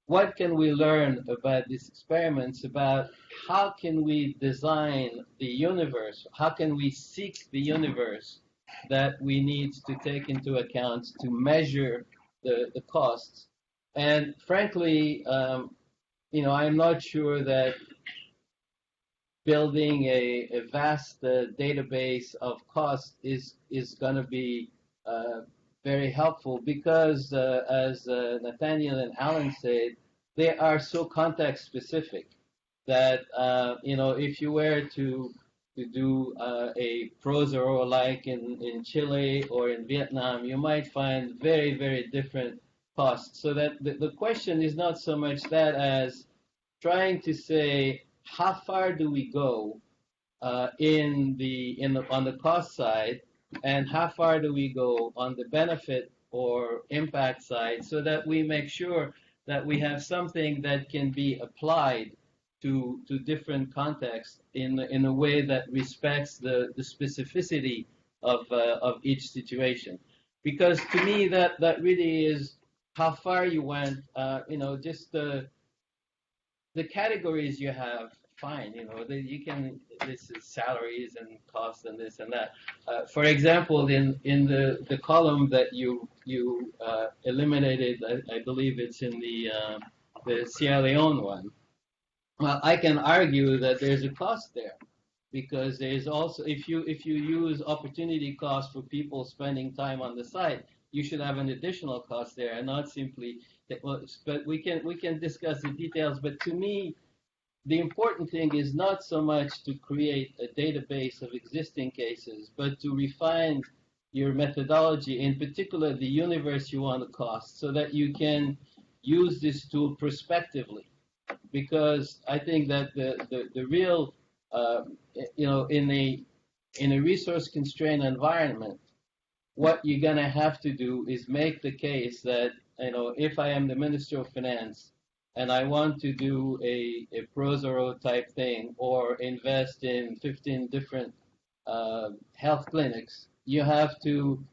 what can we learn about these experiments, about how can we design the universe, how can we seek the universe that we need to take into account to measure the costs. And frankly, I'm not sure that building a vast database of costs is going to be very helpful, because as Nathaniel and Alan said, they are so context specific that if you were to do a prozero like in Chile or in Vietnam, you might find very, very different costs. So that the question is not so much that as trying to say how far do we go on the cost side, and how far do we go on the benefit or impact side, so that we make sure that we have something that can be applied to different contexts in a way that respects the specificity of each situation. Because to me that really is how far you went. Just the categories you have. Fine, this is salaries and costs and this and that. For example, in the column that you eliminated, I believe it's in the Sierra Leone one. Well, I can argue that there's a cost there, because there's also, if you use opportunity cost for people spending time on the site, you should have an additional cost there, and not simply. But we can discuss the details. But to me, the important thing is not so much to create a database of existing cases, but to refine your methodology, in particular the universe you want to cost, so that you can use this tool prospectively. Because I think that the real, in a resource constrained environment, what you're going to have to do is make the case that, if I am the Minister of Finance, and I want to do a prozero type thing, or invest in 15 different health clinics, you have to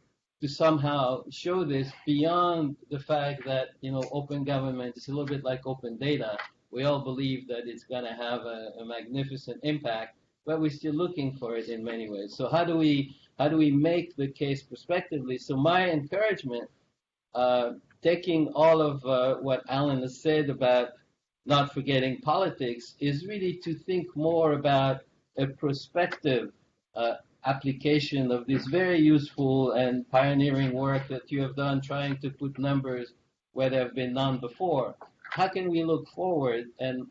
somehow show this beyond the fact that, open government is a little bit like open data. We all believe that it's going to have a magnificent impact, but we're still looking for it in many ways. So how do we make the case prospectively? So my encouragement, taking all of what Alan has said about not forgetting politics, is really to think more about a prospective application of this very useful and pioneering work that you have done, trying to put numbers where there have been none before, how can we look forward and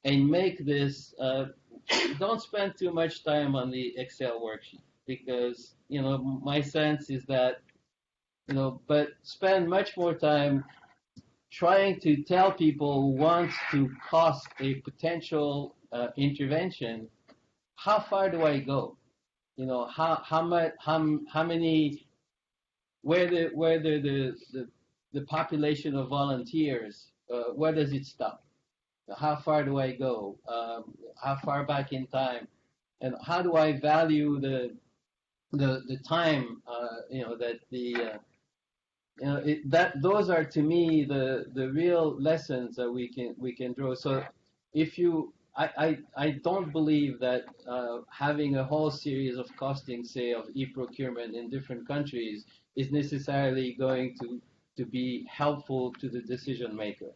make this, don't spend too much time on the Excel worksheet, because, my sense is that, but spend much more time trying to tell people who want to cost a potential intervention, how far do I go? How much, how many, where the population of volunteers, where does it stop? How far do I go? How far back in time? And how do I value the time? That those are, to me, the real lessons that we can draw. So if you, I don't believe that having a whole series of costing, say, of e-procurement in different countries is necessarily going to be helpful to the decision maker.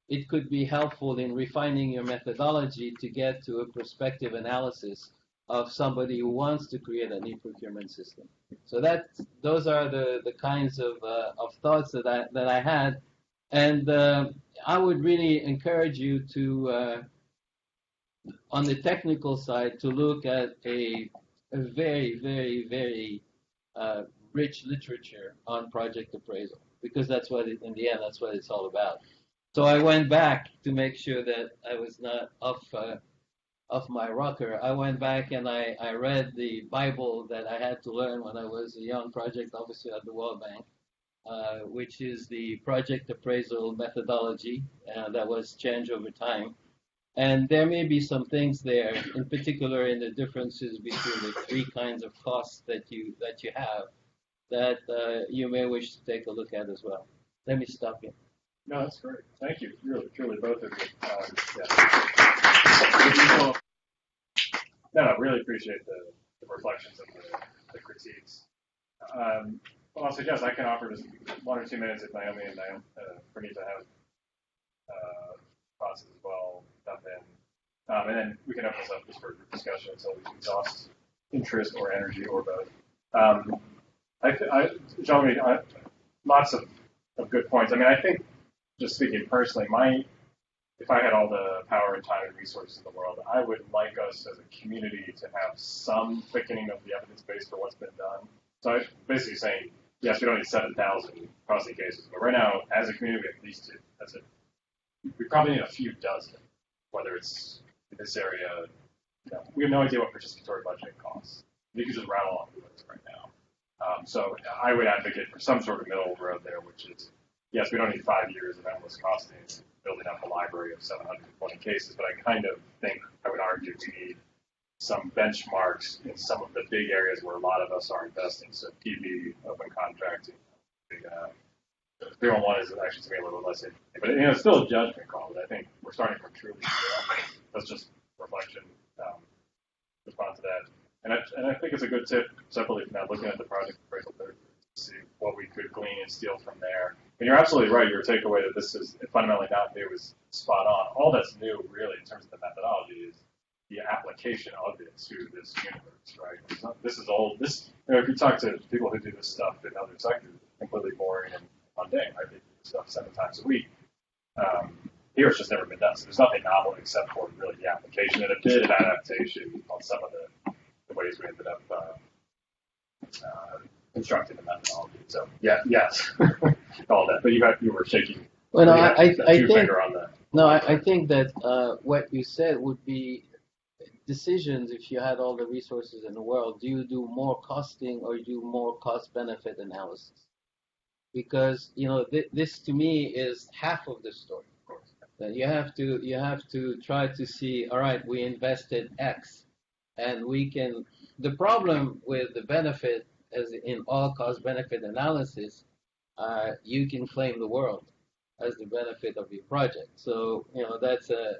It could be helpful in refining your methodology to get to a prospective analysis of somebody who wants to create an e-procurement system. So those are the kinds of thoughts that I had, and I would really encourage you to, on the technical side, to look at a very, very, very rich literature on project appraisal, because that's what in the end, that's what it's all about. So I went back to make sure that I was not off my rocker. I went back and I read the Bible that I had to learn when I was a young project officer at the World Bank, which is the project appraisal methodology that was changed over time. And there may be some things there, in particular in the differences between the three kinds of costs that you have, that you may wish to take a look at as well. Let me stop here. No, that's great. Thank you, really, truly, both of you. No, I really appreciate the reflections and the critiques. Well, I'll suggest I can offer just 1 or 2 minutes if Naomi and Praneetha have thoughts as well, jump in. And then we can open this up just for discussion until we exhaust interest or energy or both. Jean-Louis, lots of good points. I mean, I think, just speaking personally, if I had all the power and time and resources in the world, I would like us as a community to have some thickening of the evidence base for what's been done. So I'm basically saying, yes, we don't need 7,000 costing cases, but right now, as a community, we have at least 2. That's it. We probably need a few dozen, whether it's in this area. We have no idea what participatory budgeting costs. You can just rattle off the list right now. So I would advocate for some sort of middle road there, which is, yes, we don't need 5 years of endless costing, building up a library of 720 cases, but I kind of think, I would argue, we need some benchmarks in some of the big areas where a lot of us are investing. So PV, open contracting, 311 is actually to me a little less interesting, but it's still a judgment call. But I think we're starting from truly zero. That's just reflection. Respond to that, and I think it's a good tip, separately from that, looking at the project appraisal to see what we could glean and steal from there. And you're absolutely right. Your takeaway that this is fundamentally not new is spot on. All that's new, really, in terms of the methodology, is the application of it to this universe, right? This is old. If you talk to people who do this stuff in other sectors, it's completely boring and mundane, right? They do this stuff 7 times a week. Here, it's just never been done. So there's nothing novel except for really the application and a bit of adaptation on some of the ways we ended up constructing the methodology. So, yes, all that. But you were shaking. Well, no, I think finger on that. No, I think that what you said would be decisions. If you had all the resources in the world, do you do more costing or do more cost-benefit analysis? Because this to me is half of the story. That you have to try to see. All right, we invested X, and we can. The problem with the benefit, as in all cost-benefit analysis, you can claim the world as the benefit of your project. So that's a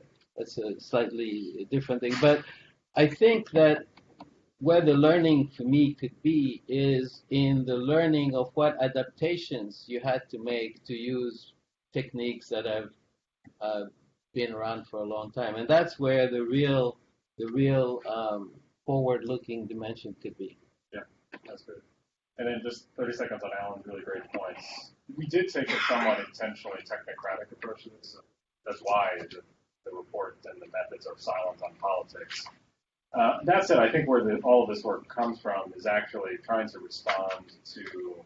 slightly different thing. But I think that where the learning for me could be is in the learning of what adaptations you had to make to use techniques that have been around for a long time, and that's where the real forward-looking dimension could be. Yeah, that's good. And then just 30 seconds on Alan's really great points. We did take a somewhat intentionally technocratic approach to this. that's why the report and the methods are silent on politics. That said, I think where all of this work comes from is actually trying to respond to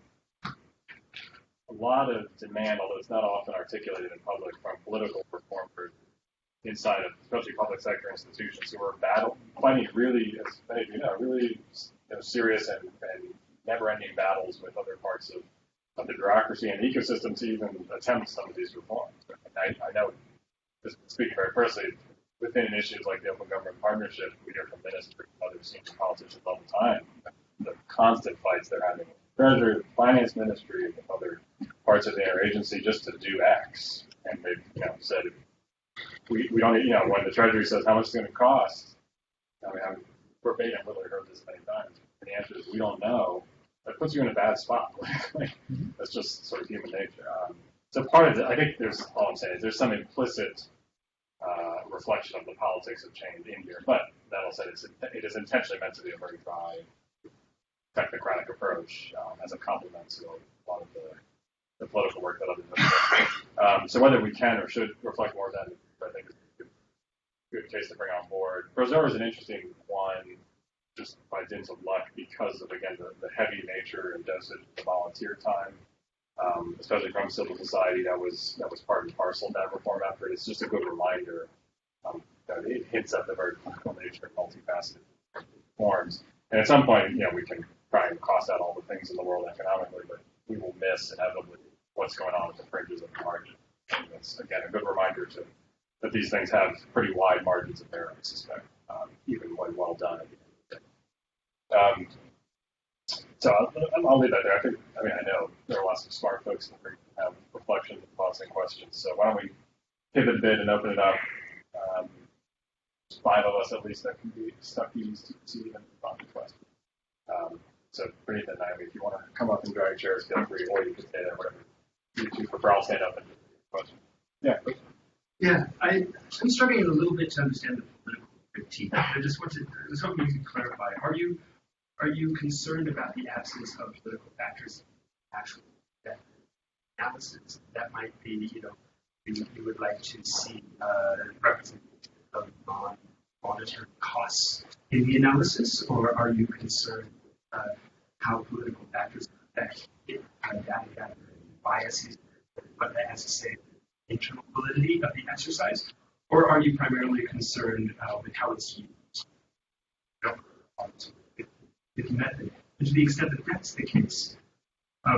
a lot of demand, although it's not often articulated in public, from political reformers inside of, especially public sector institutions, who are fighting really, as many of you know, really serious and never-ending battles with other parts of the bureaucracy and ecosystem to even attempt some of these reforms. I know, just speaking very personally, within issues like the Open Government Partnership, we hear from ministers and other senior politicians all the time, the constant fights they're having with the Treasury, the Finance Ministry, and other parts of the interagency just to do X. And they've said, we don't, when the Treasury says how much it's going to cost, I mean, I'm verbatim, literally heard this many times. And the answer is, we don't know. That puts you in a bad spot. That's just sort of human nature. So part of it, I think all I'm saying is there's some implicit reflection of the politics of change in here. But that all said, it is intentionally meant to be a very dry, technocratic approach as a complement to a lot of the political work that others have done. So whether we can or should reflect more of that, I think is a good case to bring on board. Brozor is an interesting one, just by dint of luck, because of, again, the heavy nature and dosage of the volunteer time, especially from civil society. That was part and parcel of that reform effort. It's just a good reminder that it hints at the very political nature and multifaceted reforms. And at some point, we can try and cost out all the things in the world economically, but we will miss inevitably what's going on at the fringes of the margin. And it's, again, a good reminder that these things have pretty wide margins of error, I suspect, even when well done. So I'll leave that there. I know there are lots of smart folks that have reflections, thoughts, and questions. So why don't we pivot a bit and open it up? There's 5 of us at least that can be stuck easy to see and respond to questions. So Praneetha and Naomi, if you want to come up and drag chairs, feel free, or you can stay there, whatever you prefer. I'll stand up and question. Yeah. Yeah, I'm struggling a little bit to understand the political critique. I was hoping you could clarify. Are you concerned about the absence of political factors in actual analysis? That might be, you would like to see representation of non-monetary costs in the analysis, or are you concerned how political factors affect data gathering biases, but that has to say internal validity of the exercise, or are you primarily concerned with how it's used? With method, and to the extent that that's the case,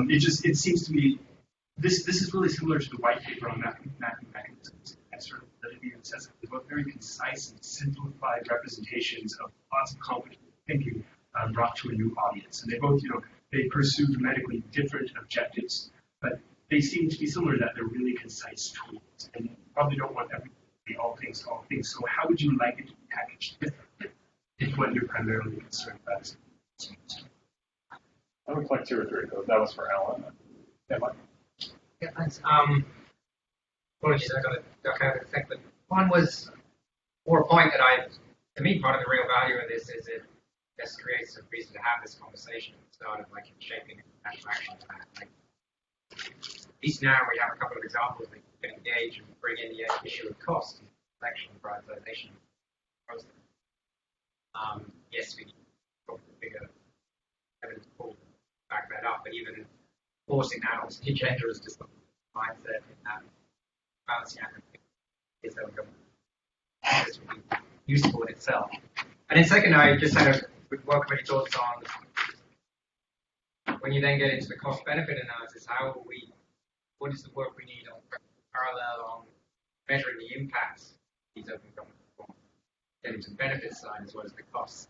it seems to me this is really similar to the white paper on mapping mechanisms and sort of validity and necessity. They're both very concise and simplified representations of lots of complicated thinking brought to a new audience, and they both, they pursue dramatically different objectives, but they seem to be similar in that they're really concise tools, and you probably don't want everything to be all things to all things. So how would you like it to be packaged differently if what you're primarily concerned about is? I would collect 2 or 3. That was for Alan. Yeah, Mike. Yeah, thanks. Apologies, I got kind of a sec, but one was more a point that to me, part of the real value of this is it just creates a reason to have this conversation instead of shaping a national action plan. At least now we have a couple of examples that can engage and bring in the issue of cost, selection, prioritization process. Yes, we need a bigger evidence pool to back that up, but even forcing that on state gender is just a mindset in that balancing act is that this would be useful in itself. And then second, I just had a welcome any thoughts on when you then get into the cost benefit analysis, what is the work we need on parallel on measuring the impacts of these open government reforms, getting to the benefit side as well as the costs.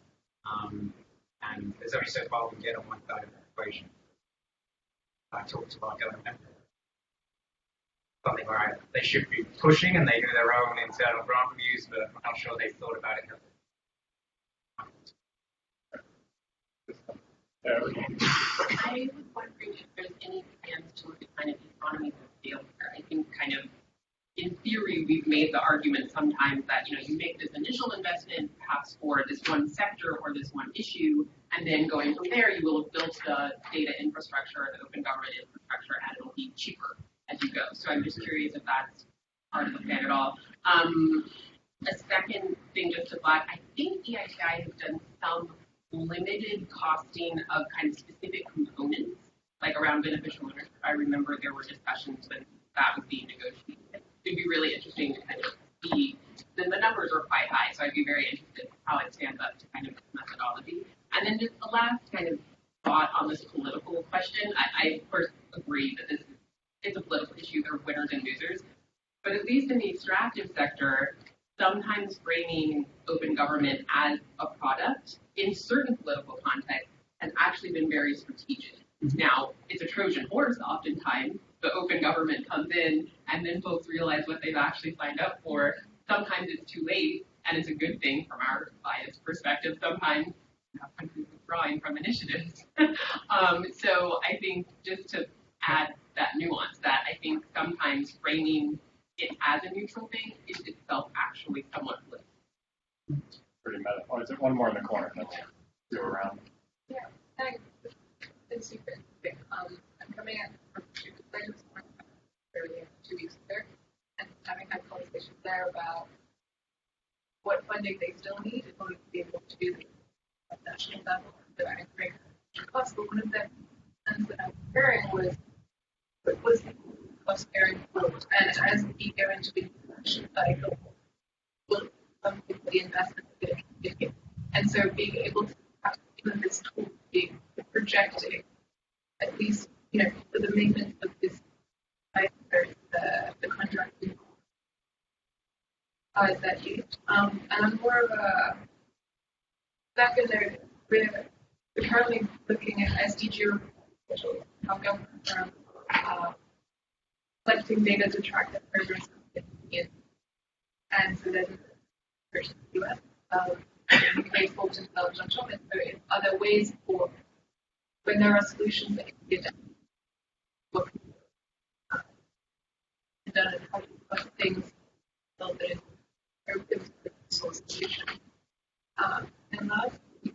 And there's only so far we can get on one side of that equation. I talked to our government, something where they should be pushing and they do their own internal grant reviews, but I'm not sure they thought about it. I was wondering if there's any plans to look at kind of economies of scale here. I think kind of in theory, we've made the argument sometimes that, you make this initial investment perhaps for this one sector or this one issue, and then going from there, you will have built the data infrastructure, the open government infrastructure, and it'll be cheaper as you go. So I'm just curious if that's part of the plan at all. A second thing just to flag, I think EITI has done some limited costing of kind of specific components, like around beneficial ownership. I remember there were discussions when that was being negotiated. It'd be really interesting to kind of see, then the numbers are quite high, so I'd be very interested in how it stands up to kind of this methodology. And then just the last kind of thought on this political question, I of course agree that it's a political issue, there are winners and losers, but at least in the extractive sector, sometimes framing open government as a product in certain political contexts has actually been very strategic. Now, it's a Trojan horse oftentimes. The open government comes in and then folks realize what they've actually signed up for. Sometimes it's too late, and it's a good thing from our biased perspective. Sometimes you have countries withdrawing from initiatives. So I think just to add that nuance, that I think sometimes framing it as a neutral thing is itself actually somewhat political. Pretty meta. Oh, is it one more in the corner? Let's go around. Yeah, thanks. It's super interesting. I'm coming at from two perspectives. Earlier 2 weeks ago, and having had conversations there about what funding they still need in order to be able to do this at national level. That I think is possible. One of the concerns that I was hearing was what was the cost carrying forward, and as we go into the construction cycle, will something for the investment that it can do. And so being able to have even this tool being projecting at least, for the maintenance of this the contracting side that you and I'm more of a secondary. We're currently looking at SDG officials, how governments are collecting data to track the progress of the and so then versus the US, UK folks intelligence on top. And so are there ways for when there are solutions that can be adapted? Done and how to put things a little bit in source solution. And lastly,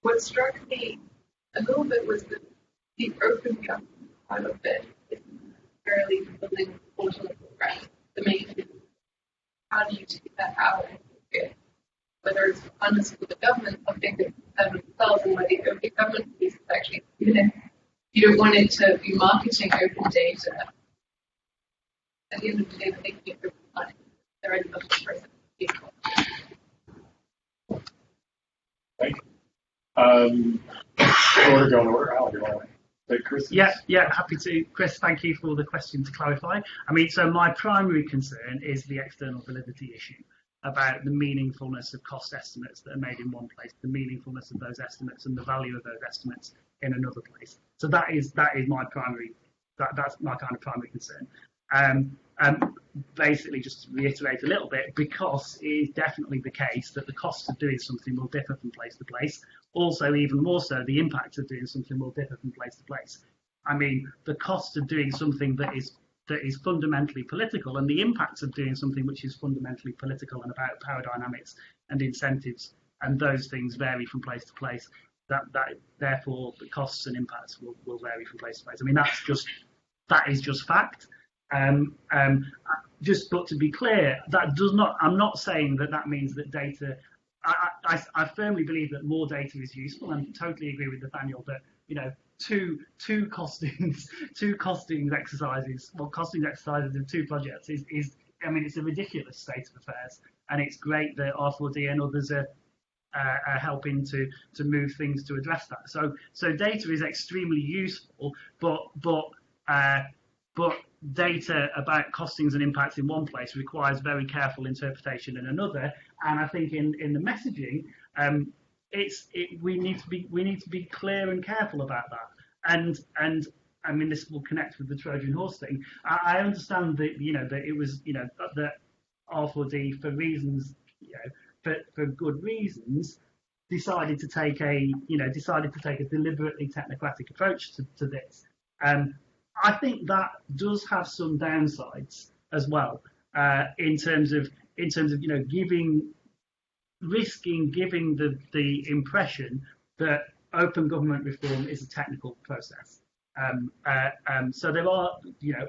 what struck me a little bit was that the open gov part of it is fairly building portal of progress. The main thing is how do you take that out and get whether it's funded for the government, something that themselves, and where the open government piece is actually, you don't want it to be marketing open data. At the end of the day, they keep their money. They're a person. Thank you. Order go in order. Alan, do you want to take Chris? Yeah, happy to. Chris, thank you for the question to clarify. I mean, so my primary concern is the external validity issue about the meaningfulness of cost estimates that are made in one place, the meaningfulness of those estimates and the value of those estimates in another place. So that is my primary, that's my kind of primary concern. Basically, just to reiterate a little bit, because it is definitely the case that the cost of doing something will differ from place to place. Also, even more so, the impact of doing something will differ from place to place. I mean, the cost of doing something that is fundamentally political and the impacts of doing something which is fundamentally political and about power dynamics and incentives and those things vary from place to place. That therefore the costs and impacts will vary from place to place. I mean, that is just fact. Just but to be clear, that does not. I'm not saying that means that data. I firmly believe that more data is useful, and totally agree with Nathaniel that two costings exercises, costing exercises in two projects is I mean, it's a ridiculous state of affairs, and it's great that R4D and others are helping to move things to address that. So data is extremely useful, but data about costings and impacts in one place requires very careful interpretation in another. And I think in the messaging, we need to be clear and careful about that. And I mean, this will connect with the Trojan horse thing. I understand that that it was that R4D for reasons for good reasons decided to take a deliberately technocratic approach to this. I think that does have some downsides as well, in terms of risking giving the impression that open government reform is a technical process. So there are,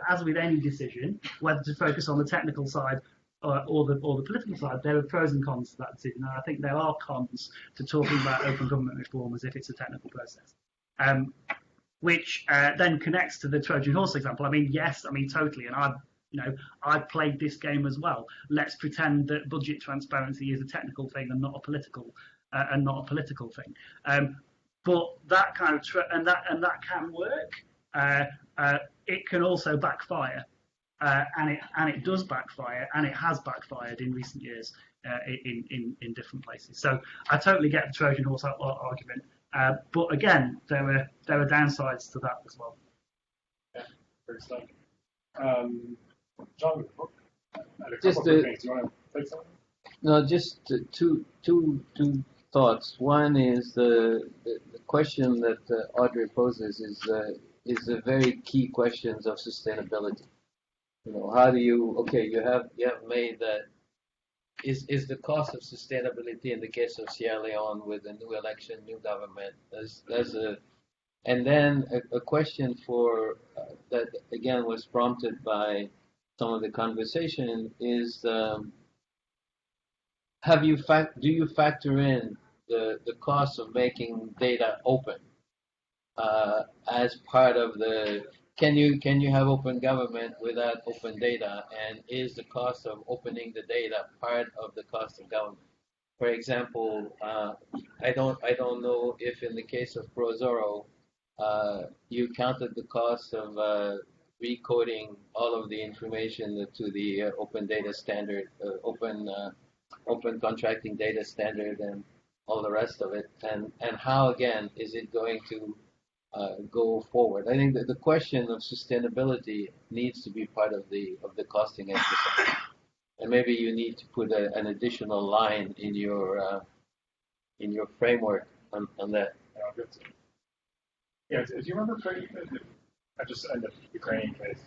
as with any decision, whether to focus on the technical side or the political side, there are pros and cons to that decision. And I think there are cons to talking about open government reform as if it's a technical process. Which then connects to the Trojan horse example. I mean, yes, totally. And I've played this game as well. Let's pretend that budget transparency is a technical thing and not a political thing. But that kind of and that can work. It can also backfire, and it does backfire, and it has backfired in recent years in different places. So I totally get the Trojan horse argument. But again, there are downsides to that as well. Yeah, great stuff. John, Just do you want to take something? No, just two thoughts. One is the question that Audrey poses is a very key questions of sustainability. How do you have made that. Is the cost of sustainability in the case of Sierra Leone with a new election, new government? And then a question for that again was prompted by some of the conversation is do you factor in the cost of making data open as part of the can you have open government without open data, and is the cost of opening the data part of the cost of government? For example, I don't know if in the case of Prozoro you counted the cost of recoding all of the information to the open data standard, open contracting data standard, and all the rest of it, and how again is it going to go forward? I think that the question of sustainability needs to be part of the costing exercise, and maybe you need to put an additional line in your framework on that. Yeah, do you remember Praneetha? I just in the Ukrainian case,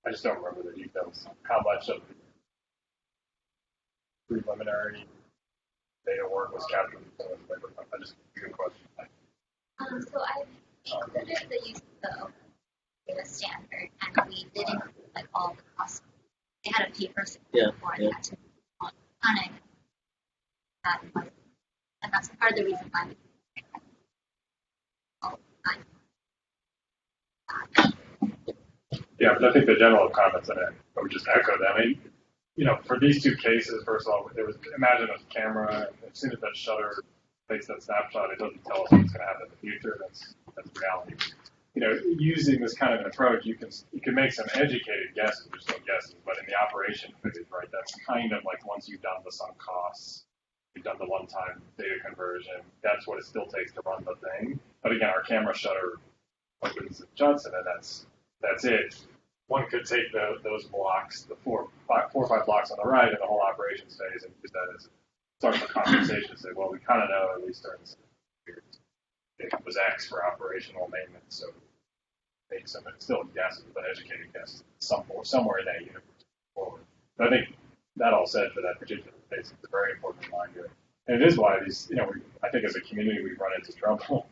I just don't remember the details. How much of the preliminary data work was captured? I just good question. So I included the use of the open data standard, and we did include all the costs. They had a paper before they had to on it. And that's part of the reason why we Yeah, but I think the general comments I would just echo that. For these two cases, first of all, imagine a camera, as soon as that shutter takes that snapshot, it doesn't tell us what's going to happen in the future. That's reality. Using this kind of an approach, you can make some educated guesses, or still guesses, but in the operation phase, right, that's kind of like once you've done the sunk costs, you've done the one-time data conversion, that's what it still takes to run the thing. But again, our camera shutter opens and shuts, and then that's it. One could take those blocks, the four or five blocks on the right, and the whole operations phase, and use that as sort of a conversation and say, well, we kind of know, at least during this period, it was X for operational maintenance, so make some still guesses, but educated guesses somewhere in that universe forward. But I think that all said, for that particular case, it's a very important reminder. And it is why these, I think as a community we've run into trouble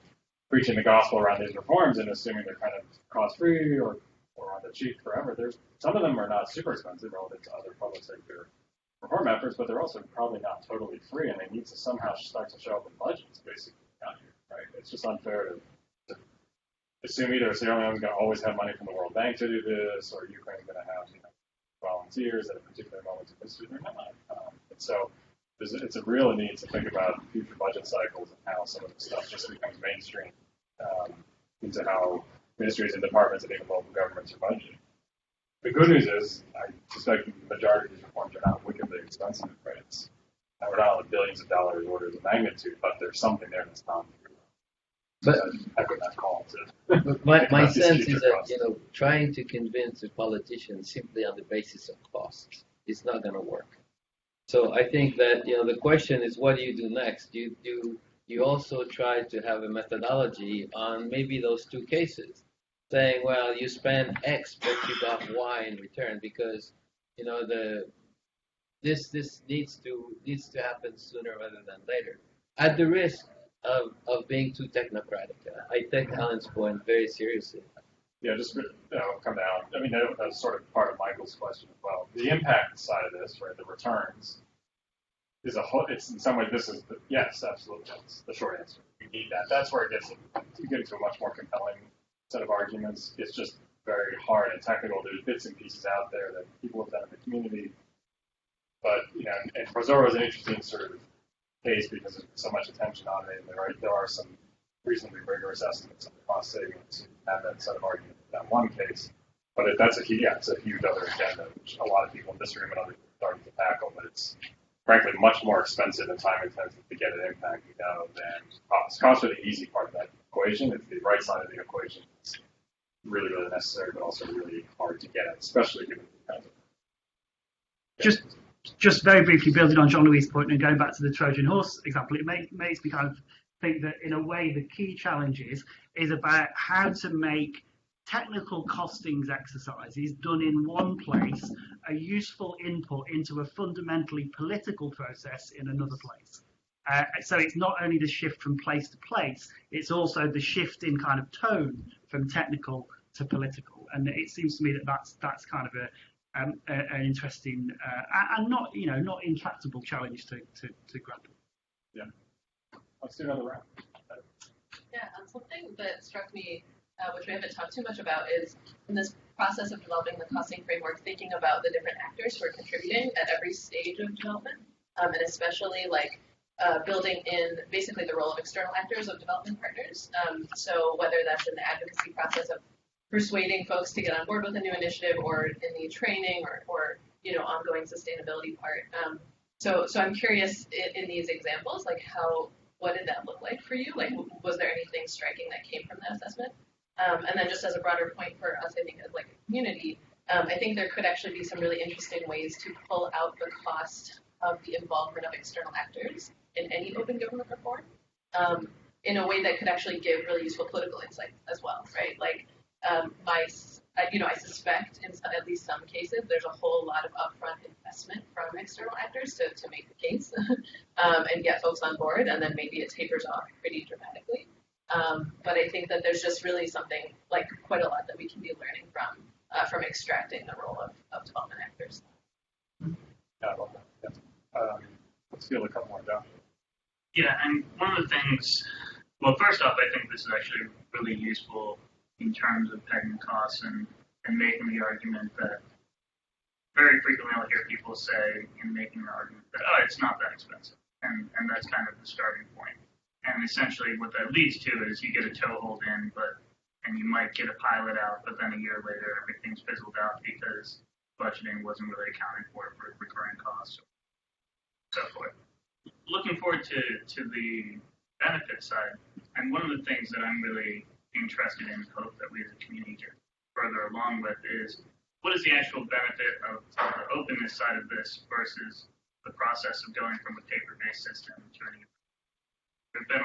preaching the gospel around these reforms and assuming they're kind of cost-free or on the cheap forever. Some of them are not super expensive relative to other public sector reform efforts, but they're also probably not totally free, and they need to somehow start to show up in budgets, basically, down here, right? It's just unfair to assume either Sierra Leone's going to always have money from the World Bank to do this, or Ukraine's going to have volunteers at a particular moment of history. They're not. And so it's a real need to think about future budget cycles and how some of the stuff just becomes mainstream into how ministries and departments and even local governments are budgeting. The good news is, I suspect the majority of these reforms are not wickedly expensive, right? We're not on billions of dollars orders of magnitude, but there's something there that's not. But echo that call to. My sense is that trying to convince a politician simply on the basis of costs is not going to work. So I think that the question is, what do you do next? You also try to have a methodology on maybe those two cases, saying, well, you spend X, but you got Y in return, because this needs to happen sooner rather than later, at the risk of being too technocratic. I take Alan's point very seriously. Yeah, just come down. I mean, that's sort of part of Michael's question as well. The impact side of this, right, the returns, is a whole. It's in some way this is yes, absolutely. That's the short answer. We need that. That's where it gets you get into a much more compelling set of arguments. It's just very hard and technical. There's bits and pieces out there that people have done in the community, but and Rosoro is an interesting sort of case because there's so much attention on it. And there are some reasonably rigorous estimates of the cost savings to have that set of arguments in that one case. But it's a huge other agenda, which a lot of people in this room and others are starting to tackle. But it's frankly much more expensive and time intensive to get an impact than costs. Costs are the easy part of that equation. It's the right side of the equation. It's really, really necessary, but also really hard to get at, especially given the kinds of Just very briefly building on Jean-Louis' point and going back to the Trojan horse example, it makes me kind of think that in a way the key challenge is about how to make technical costings exercises done in one place a useful input into a fundamentally political process in another place. So it's not only the shift from place to place, it's also the shift in kind of tone from technical to political. And it seems to me that that's kind of an interesting and not intractable challenge to grapple. Yeah. Let's do another round. Yeah, something that struck me, which we haven't talked too much about, is in this process of developing the costing framework, thinking about the different actors who are contributing at every stage of development, and especially building in basically the role of external actors of development partners. So whether that's in the advocacy process of persuading folks to get on board with a new initiative, or in the training or ongoing sustainability part. So I'm curious in these examples, what did that look like for you? Was there anything striking that came from that assessment? And then just as a broader point for us, I think as a community, I think there could actually be some really interesting ways to pull out the cost of the involvement of external actors in any open government reform in a way that could actually give really useful political insights as well, right? I suspect in at least some cases there's a whole lot of upfront investment from external actors to make the case and get folks on board, and then maybe it tapers off pretty dramatically. But I think that there's just really something quite a lot that we can be learning from extracting the role of development actors. Yeah, I love that. Yeah. Let's field a couple more down. Yeah, and one of the things, well, first off, I think this is actually really useful in terms of pegging costs and making the argument that very frequently I'll hear people say in making the argument that, it's not that expensive. And that's kind of the starting point. And essentially what that leads to is you get a toehold in, and you might get a pilot out, but then a year later everything's fizzled out because budgeting wasn't really accounting for recurring costs, so forth. Looking forward to the benefit side, and one of the things that I'm really interested in, hope that we as a community get further along with, is what is the actual benefit of the openness side of this versus the process of going from a paper-based system to an There have been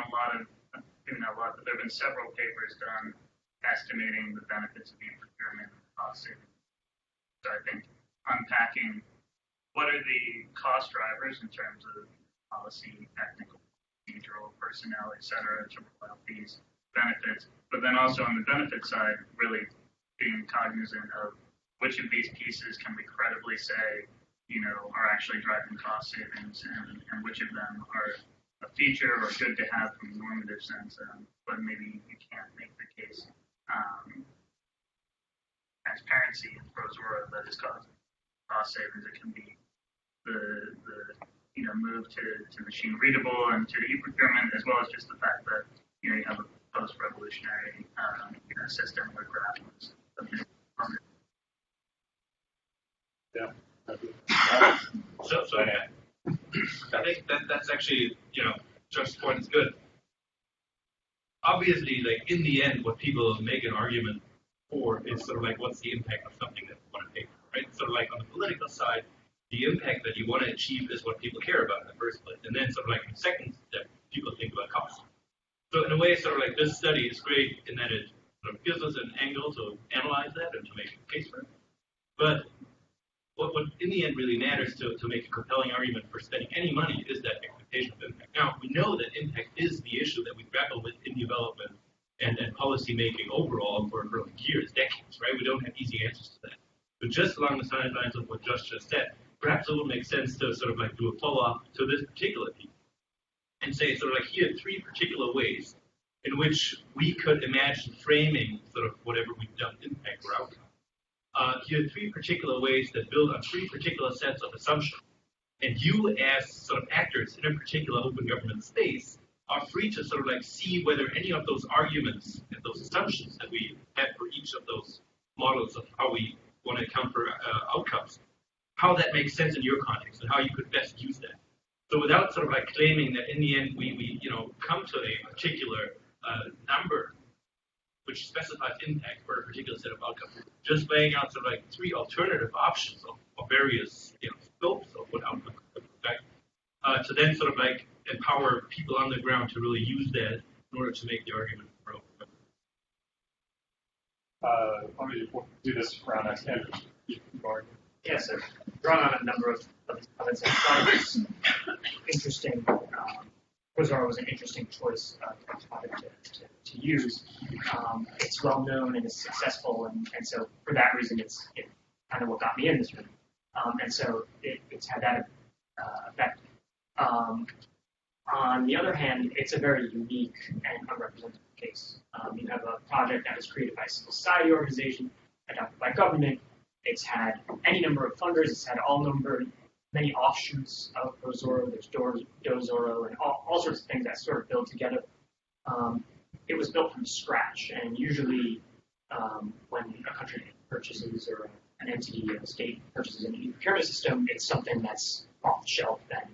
there have been several papers done estimating the benefits of e-procurement and cost savings. So I think unpacking what are the cost drivers in terms of policy, technical, procedural, personnel, et cetera, to roll out these benefits, but then also on the benefit side, really being cognizant of which of these pieces can we credibly say, are actually driving cost savings, and which of them are a feature or good to have from a normative sense, but maybe you can't make the case. Transparency and Prozora that is causing cost savings. It can be the move to machine readable and to e-procurement, as well as just the fact that you have a post-revolutionary system where graph was a big part. Yeah. So I think that's actually, Chuck's point is good. Obviously, in the end, what people make an argument for is sort of what's the impact of something that you want to pay for, right? Sort of on the political side, the impact that you want to achieve is what people care about in the first place. And then sort of in the second step, people think about cost. So in a way, sort of this study is great in that it sort of gives us an angle to analyze that and to make a case for it. But what in the end really matters to make a compelling argument for spending any money is that expectation of impact. Now, we know that impact is the issue that we grapple with in development and policy making overall for years, decades. don't have easy answers to that. But just along the lines of what Josh just said, perhaps it would make sense to sort of like do a follow-up to this particular piece and say sort of like here are 3 particular ways in which we could imagine framing sort of whatever we've done impact or outcome. Here are 3 particular ways that build on 3 particular sets of assumptions. And you as sort of actors in a particular open government space are free to sort of like see whether any of those arguments and those assumptions that we have for each of those models of how we want to account for outcomes, how that makes sense in your context and how you could best use that. So without sort of like claiming that in the end we come to a particular number which specifies impact for a particular set of outcomes, just laying out sort of like 3 alternative options of various scopes of what outcome could affect, to then sort of like empower people on the ground to really use that in order to make the argument for open government. Let me do this round next. Andrew, Yes, I've drawn on a number of comments. I thought it was interesting. Quasar was an interesting choice of product to use. It's well known and is successful, and so for that reason, it's kind of what got me in this room. And so it's had that effect. On the other hand, it's a very unique and unrepresented case. You have a project that was created by a civil society organization, adopted by government. It's had any number of funders. It's had many offshoots of ProZorro. There's DoZorro and all sorts of things that sort of build together. It was built from scratch, and usually when a country purchases or an entity or a state purchases an e-procurement system, it's something that's off the shelf and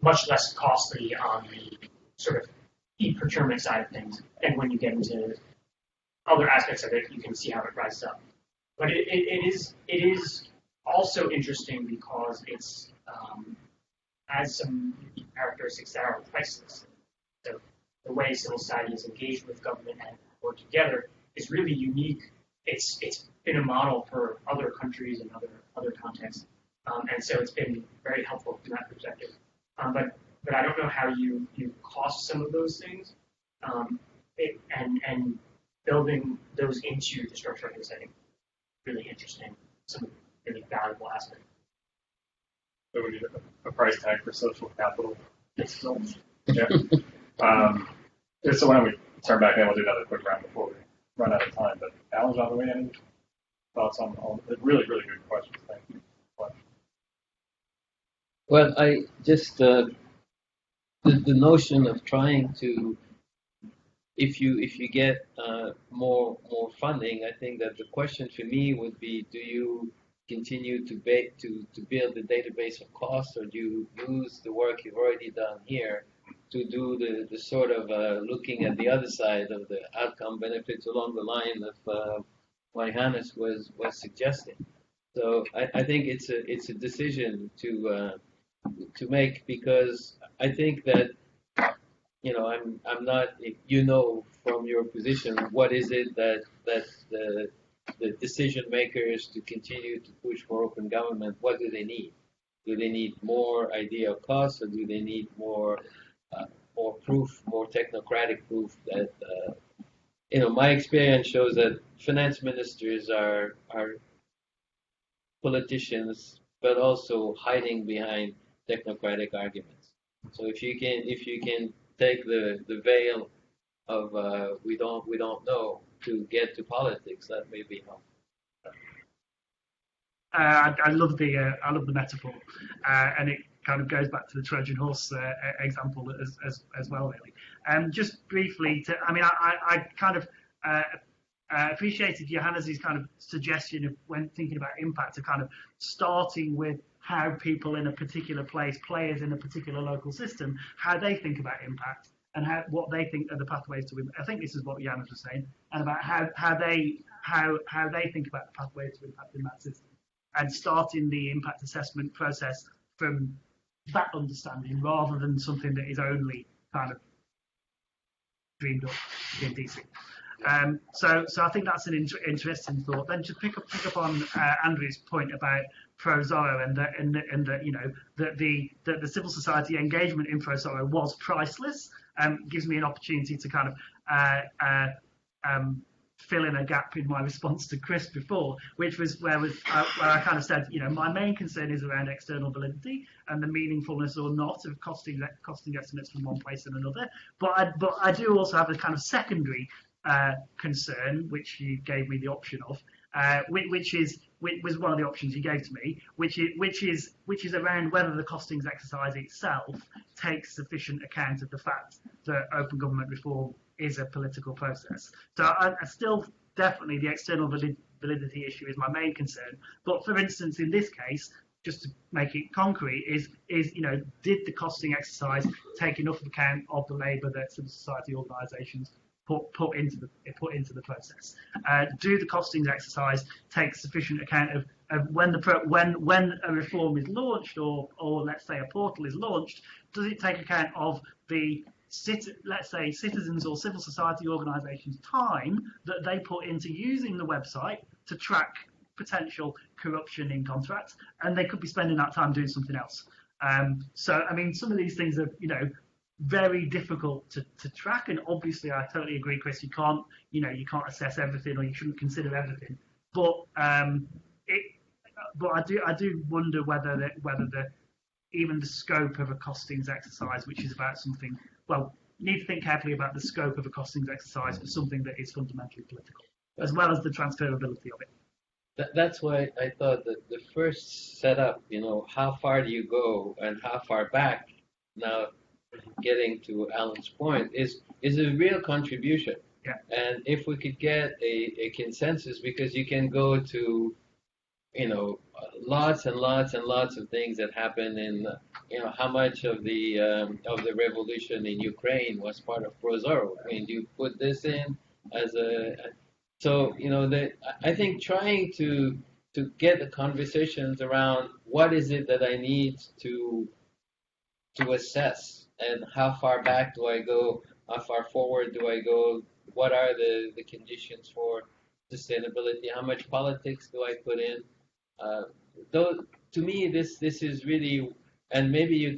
much less costly on the sort of e-procurement side of things. And when you get into other aspects of it, you can see how it rises up. But it is also interesting because it's has some characteristics that are priceless. So the way civil society is engaged with government and work together is really unique. It's been a model for other countries and other contexts, and so it's been very helpful from that perspective. But I don't know how you cost some of those things, and building those into the structure of this, I think, really interesting, some really valuable aspects. So we need a price tag for social capital. Yeah. So why don't we turn back and we'll do another quick round before we run out of time. But Alan, Jean-Louis, any thoughts on all the really, really good questions? Thank you. Well, I just the notion of trying to, if you get more funding, I think that the question for me would be: do you continue to build the database of costs, or do you use the work you've already done here to do the sort of looking at the other side of the outcome benefits along the line of what Hannes was suggesting? So I think it's a decision to make, because I think that I'm not, from your position, what is it that the decision makers to continue to push for open government, what do they need? Do they need more idea of cost, or do they need more proof, more technocratic proof that my experience shows that finance ministers are politicians, but also hiding behind technocratic arguments. So if you can take the veil of we don't know to get to politics, that may be helpful. I love the metaphor, and it kind of goes back to the Trojan horse example as well, really. Just briefly, I kind of appreciated Johannes' kind of suggestion of, when thinking about impact, of kind of starting with how people in a particular place, players in a particular local system, how they think about impact and what they think are the pathways to impact. I think this is what Johannes was saying, and about how they think about the pathways to impact in that system, and starting the impact assessment process from that understanding rather than something that is only kind of dreamed up in DC. So I think that's an interesting thought. Then to pick up on Andrew's point about ProZorro and that the civil society engagement in ProZorro was priceless, gives me an opportunity to kind of fill in a gap in my response to Chris before, which was where I kind of said, my main concern is around external validity and the meaningfulness or not of costing estimates from one place and another. But I do also have a kind of secondary concern, which you gave me the option of, which was one of the options you gave to me, which is around whether the costings exercise itself takes sufficient account of the fact that open government reform is a political process. So I still definitely the external validity issue is my main concern. But for instance, in this case, just to make it concrete, is did the costing exercise take enough account of the labour that civil society organisations put into the process? Do the costings exercise take sufficient account of when a reform is launched, or let's say a portal is launched? Does it take account of the let's say citizens or civil society organisations' time that they put into using the website to track potential corruption in contracts, and they could be spending that time doing something else? So I mean, some of these things are very difficult to track, and obviously I totally agree, Chris. You can't assess everything, or you shouldn't consider everything. But I do wonder whether even the scope of a costings exercise, which is about something, well, you need to think carefully about the scope of a costings exercise for something that is fundamentally political, as well as the transferability of it. That's why I thought that the first setup, how far do you go and how far back? Now, getting to Alan's point, is a real contribution. Yeah. And if we could get a consensus, because you can go to, lots and lots and lots of things that happen in, how much of the revolution in Ukraine was part of Prozoro. I mean, you put this in as so I think trying to get the conversations around what is it that I need to assess, and how far back do I go, how far forward do I go, what are the conditions for sustainability, how much politics do I put in? Though to me this is really, and maybe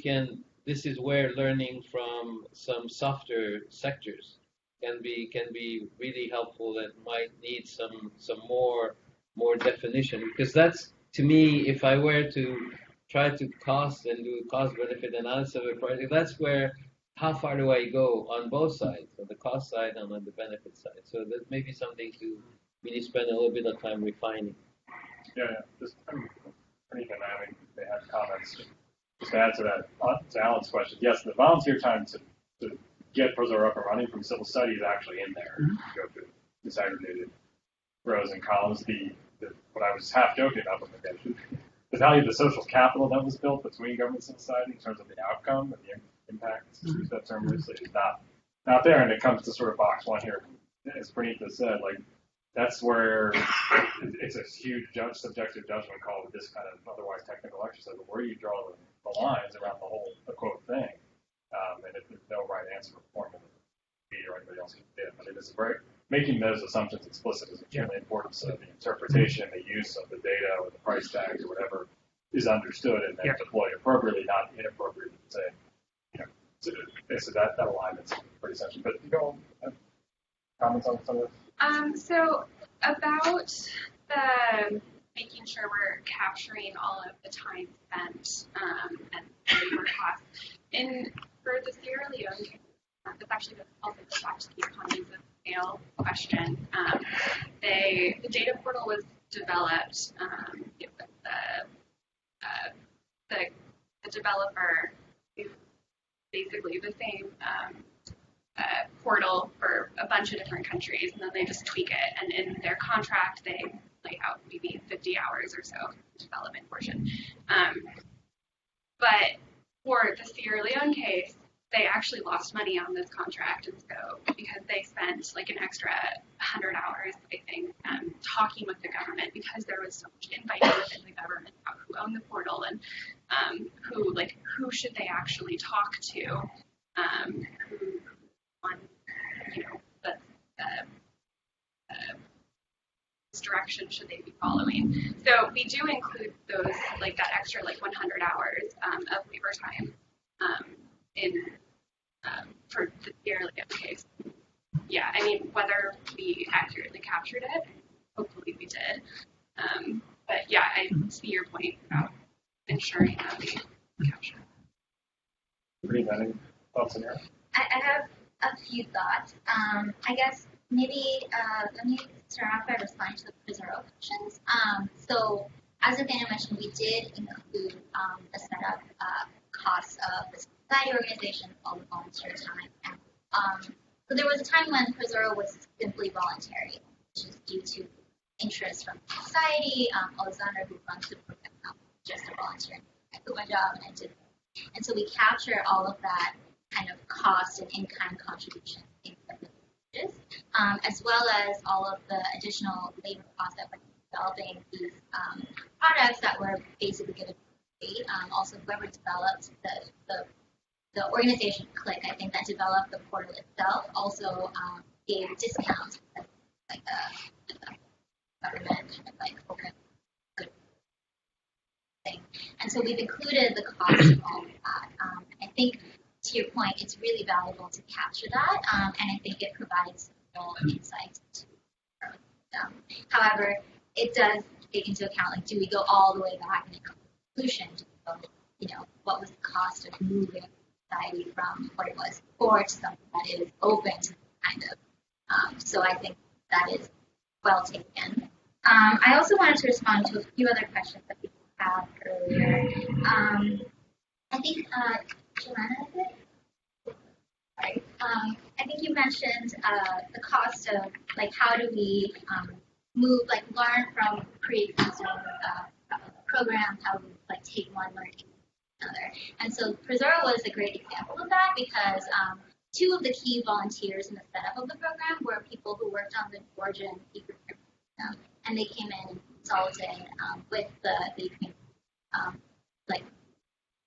this is where learning from some softer sectors can be really helpful, that might need some more definition, because that's, to me, if I were to try to cost and do cost benefit analysis of a project, that's where, how far do I go on both sides, on the cost side and on the benefit side? So that may be something to really spend a little bit of time refining. Yeah. Just Praneetha and Naomi, they had comments. Just to add to that, to Alan's question, yes, the volunteer time to get Prozoro up and running from civil studies is actually in there. Mm-hmm. Go through disaggregated rows and columns. What I was half joking about was the value of the social capital that was built between government and society in terms of the outcome and the impact, to use that term loosely, is not there. And it comes to sort of box one here, as Praneetha said, that's where it's a huge subjective judgment call with this kind of otherwise technical exercise, but where do you draw the lines around the quote thing? And if there's no right answer or formula me or anybody else can give. But it is making those assumptions explicit is extremely important, so that the interpretation, the use of the data or the price tags or whatever is understood and then deployed appropriately, not inappropriately. So that alignment's pretty essential. But you don't have comments on some of this? So about the making sure we're capturing all of the time spent and labor costs. For the Sierra Leone case, this actually also goes back to the economies of scale question. The data portal was developed. The developer used basically the same portal for a bunch of different countries, and then they just tweak it. And in their contract, they lay out maybe 50 hours or so development portion. But for the Sierra Leone case, they actually lost money on this contract, and so because they spent like an extra 100 hours, I think, talking with the government, because there was so much infighting within the government about who owned the portal and who should they actually talk to, this direction should they be following. So we do include those, like that extra 100 hours of labor time in for the Sierra Leone case. yeah, I mean, whether we accurately captured it, hopefully we did. But yeah, I see your point about ensuring that we capture it. Praneetha, any thoughts on here? I have a few thoughts. I guess maybe let me start off by responding to the Pizarro questions. So as Nathaniel mentioned, we did include the setup costs of the society organization, all the volunteer time. And, so there was a time when Pizarro was simply voluntary, which is due to interest from society. Alexander, who runs the program, just a volunteer. I quit my job and I did. And so we capture all of that kind of cost and in-kind contribution in the pages, as well as all of the additional labor costs that were developing these products that were basically given free. Also, whoever developed the organization Click, I think that developed the portal itself, also gave discounts, like a government kind of like open good thing. And so we've included the cost of all of that. I think, to your point, it's really valuable to capture that, and I think it provides full insight to however, it does take into account, like, do we go all the way back and come to a solution? What was the cost of moving society from what it was before to something that is open to kind of. So I think that is well taken. I also wanted to respond to a few other questions that we had earlier. I think, Joanna, right? I think you mentioned the cost of, like, how do we move, like, learn from pre-existing programs, how we, like, take one learning to another. And so Pizarro was a great example of that because two of the key volunteers in the setup of the program were people who worked on the Georgian Ukraine program, and they came in and consulted with the Ukraine, like,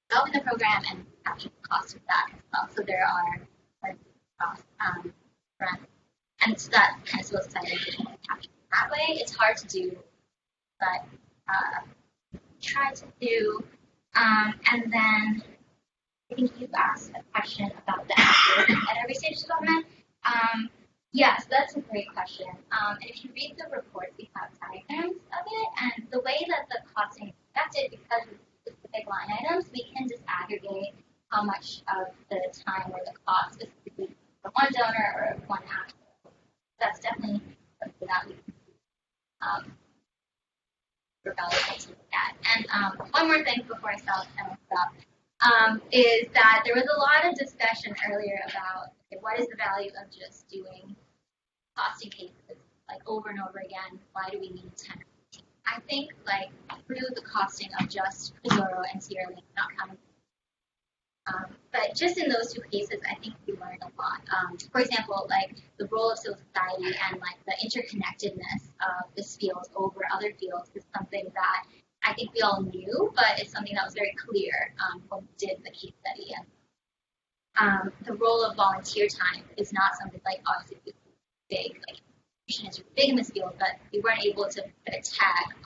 developing the program and capturing the cost of that as well. So there are costs, and so that kind of civil society engagement is captured that way. It's hard to do, but try to do. And then I think you asked a question about the algorithm at every stage of development. Yes, that's a great question. And if you read the reports, we have diagrams of it, and the way that the costing is affected, because of specific line items, we can disaggregate how much of the time or the cost specifically for one donor or one act. That's definitely something that we are valuable to look at. And one more thing before I stop, is that there was a lot of discussion earlier about, okay, what is the value of just doing costing cases like over and over again? Why do we need 10? I think, like, through the costing of just Pizarro and Sierra Leone, not counting. But just in those two cases, I think we learned a lot. For example, like the role of civil society and like the interconnectedness of this field over other fields is something that I think we all knew, but it's something that was very clear when we did the case study. And the role of volunteer time is not something like obviously big, like is big in this field, but we weren't able to put a tag on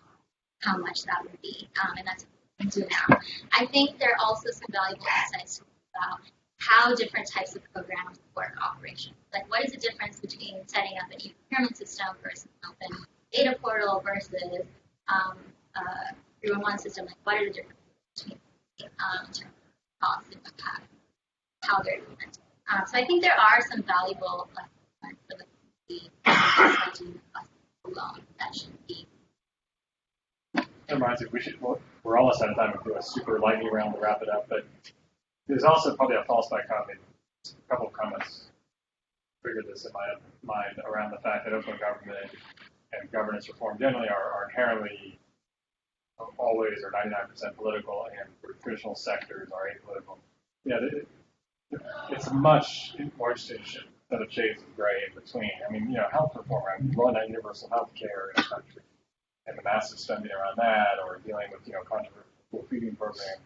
how much that would be, and that's what we can do now. I think there are also some valuable insights about how different types of programs work operationally. Like, what is the difference between setting up an e-procurement system versus an open data portal versus 311 system? Like, what are the differences between in terms of cost and impact, how they're implemented? So I think there are some valuable lessons for the alone that should be. That reminds me, we're almost out of time. We'll do a super lightning round to wrap it up, but there's also probably a false dichotomy. A couple of comments triggered this in my mind around the fact that open government and governance reform generally are inherently always or 99% political, and traditional sectors are apolitical. Yeah, it's a much more interesting set of shades of gray in between. I mean, health reform, right? Rolling out universal health care in a country and the massive spending around that, or dealing with, controversial school feeding programs.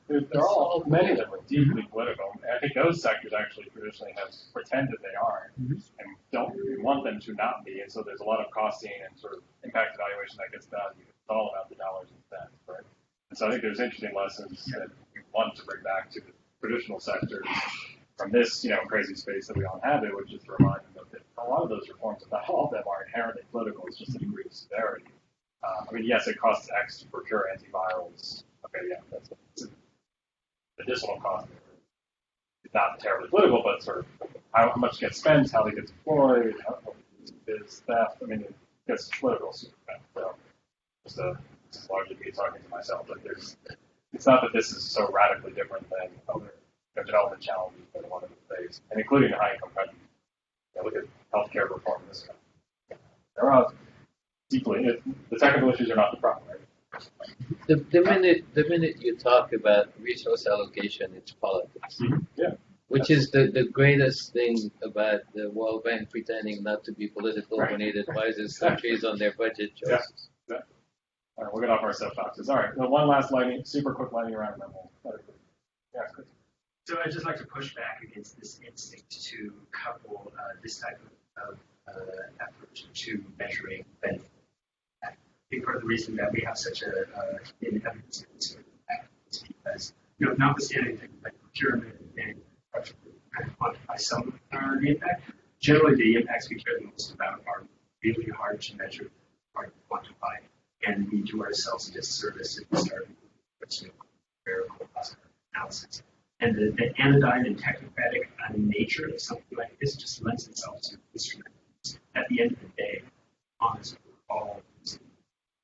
They're all, many of them are deeply political. And I think those sectors actually traditionally have pretended they aren't and don't want them to not be. And so there's a lot of costing and sort of impact evaluation that gets done. It's all about the dollars and cents, right? And so I think there's interesting lessons that we want to bring back to the traditional sectors from this, crazy space that we all inhabit, which is to remind them of a lot of those reforms, if not all of them, are inherently political. It's just a degree of severity. I mean, yes, it costs X to procure antivirals. Okay, yeah, that's an additional cost. It's not terribly political, but sort of how much gets spent, how they get deployed, how is theft. I mean, it gets political super fast. So just largely me talking to myself. Like it's not that this is so radically different than other development challenges that a lot of them face, and including the high-income countries. Look at healthcare reform in this country. There are deeply, the technical issues are not the problem, right? The minute you talk about resource allocation, it's politics. Mm-hmm. Yeah. Which is the greatest thing about the World Bank pretending not to be political when it advises countries on their budget choices. Yeah. All right, we'll get off our soapboxes. All right, well, one last super quick lightning round, and then we'll. Yeah, Chris. So I'd just like to push back against this instinct to couple this type of approach to measuring benefit. I think part of the reason that we have such a in evidence is because, notwithstanding things like procurement and quantify some the impact, generally the impacts we care the most about are really hard to measure, hard to quantify, and we do ourselves a disservice if we start with numerical analysis. And the anodyne and technocratic nature of something like this just lends itself to instrument. At the end of the day, honestly, all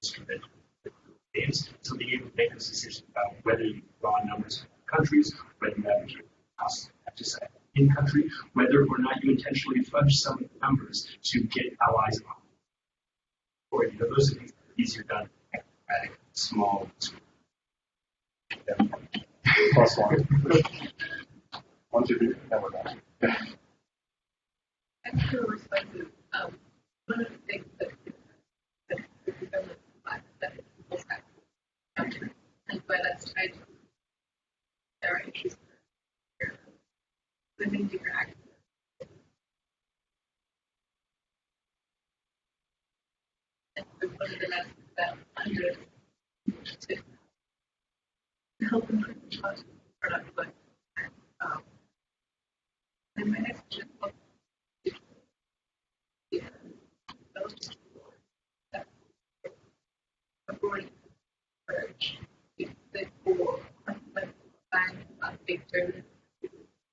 instrumental games. So being able to make those decisions about whether you draw numbers from countries, whether you advocate cost decide in country, whether or not you intentionally fudge some numbers to get allies on. Or those are things that are easier done technocratic, small. Plus one. 1, 2, 3, then we're done. Extra responsive. One of the things that the government that people's actions, and why that's tied to their interests, living different actions. And so one of the lessons that under to help improve the product, but and my next question is avoid urge if they for find a victor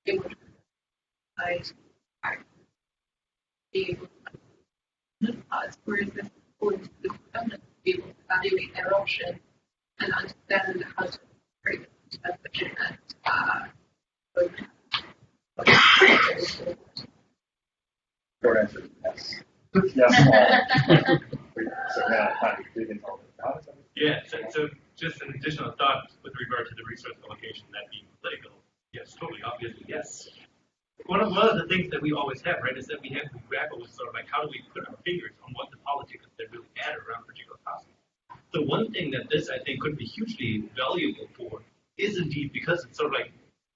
able to be able to us, whereas this going to the government to be able to evaluate their option and understand how to create a budget and Short answer, yes. Yes, so now, time to dig into all the Yeah, so just an additional thought with regard to the resource allocation, that being political. Yes, totally, obviously, yes. One of the things that we always have, right, is that we have to grapple with sort of like how do we put our fingers on what the politics that really matter around particular topics. The one thing that this, I think, could be hugely valuable for is indeed because it's sort of like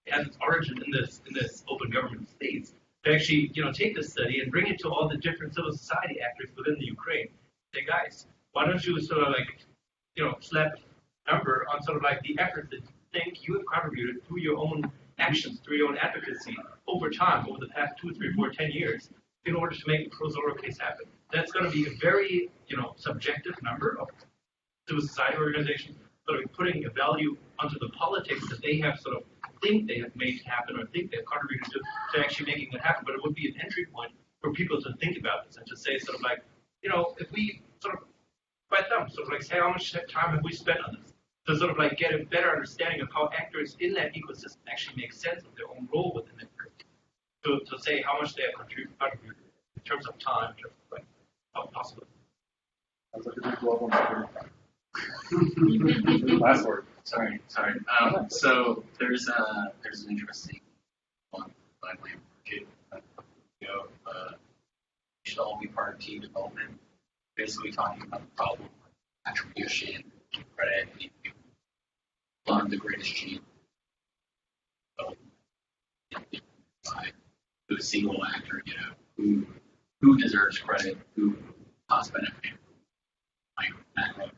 has its origin in this open government states to actually, take this study and bring it to all the different civil society actors within the Ukraine. Say, guys, why don't you sort of like, slap a number on sort of like the efforts that you think you have contributed through your own actions, through your own advocacy over time, over the past 2, 3, 4, 10 years, in order to make the Pro-Zorro case happen. That's going to be a very, subjective number of civil society organizations sort of putting a value onto the politics that they have sort of think they have made happen or think they've contributed to actually making it happen. But it would be an entry point for people to think about this and to say sort of like, if we sort of by thumb, sort of like say how much time have we spent on this, to sort of like get a better understanding of how actors in that ecosystem actually make sense of their own role within it. To say how much they have contributed in terms of time, in terms of like how possible. Sounds like a big global market. Last word. Sorry. So there's an interesting one by Land Market. We should all be part of team development. Basically talking about the problem of attribution, credit, one of the greatest genes. To a single actor, who deserves credit, who cost benefit, macro.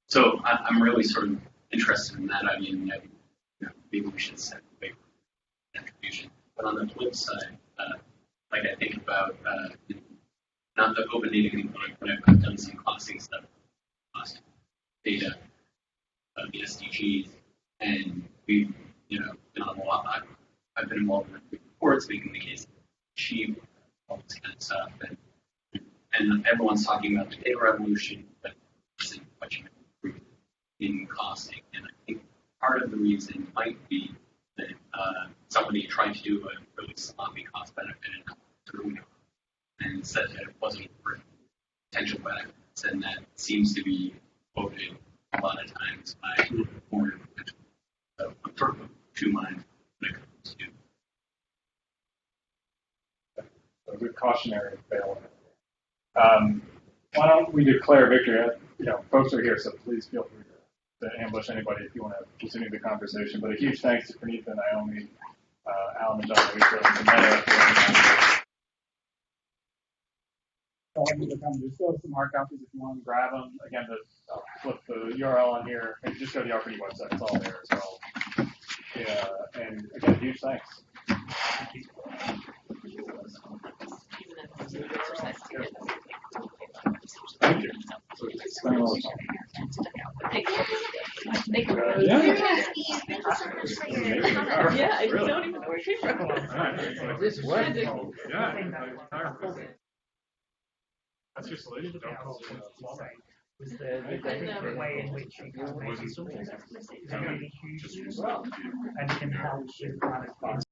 So I'm really sort of interested in that idea. Maybe we should set away attribution. But on the flip side, like I think about not the open data component, but I've done some costing stuff, cost data, the SDGs, and we've done a lot. I've been involved in reports making the case cheap, all this kind of stuff, and everyone's talking about the data revolution, but there isn't much improvement in costing. And I think part of the reason might be that somebody tried to do a really sloppy cost benefit and said that it wasn't for potential benefits, and that seems to be quoted a lot of times by more potential. So I'm sort of two minds when it comes to a good cautionary tale. Why don't we declare victory? Folks are here, so please feel free to ambush anybody if you want to continue the conversation. But a huge thanks to Praneetha, Naomi, Alan, and Jean-Louis for there's still some hard copies if you want to grab them. Again, I'll flip the URL on here. And just go to the RPD website. It's all there as well. Yeah, and again, huge thanks. Thank you. Spend a little time. Yeah, I don't even know where it came from. This works. Yeah. That's your solution. Was the way in which you can make something really huge as well, and can help with kind of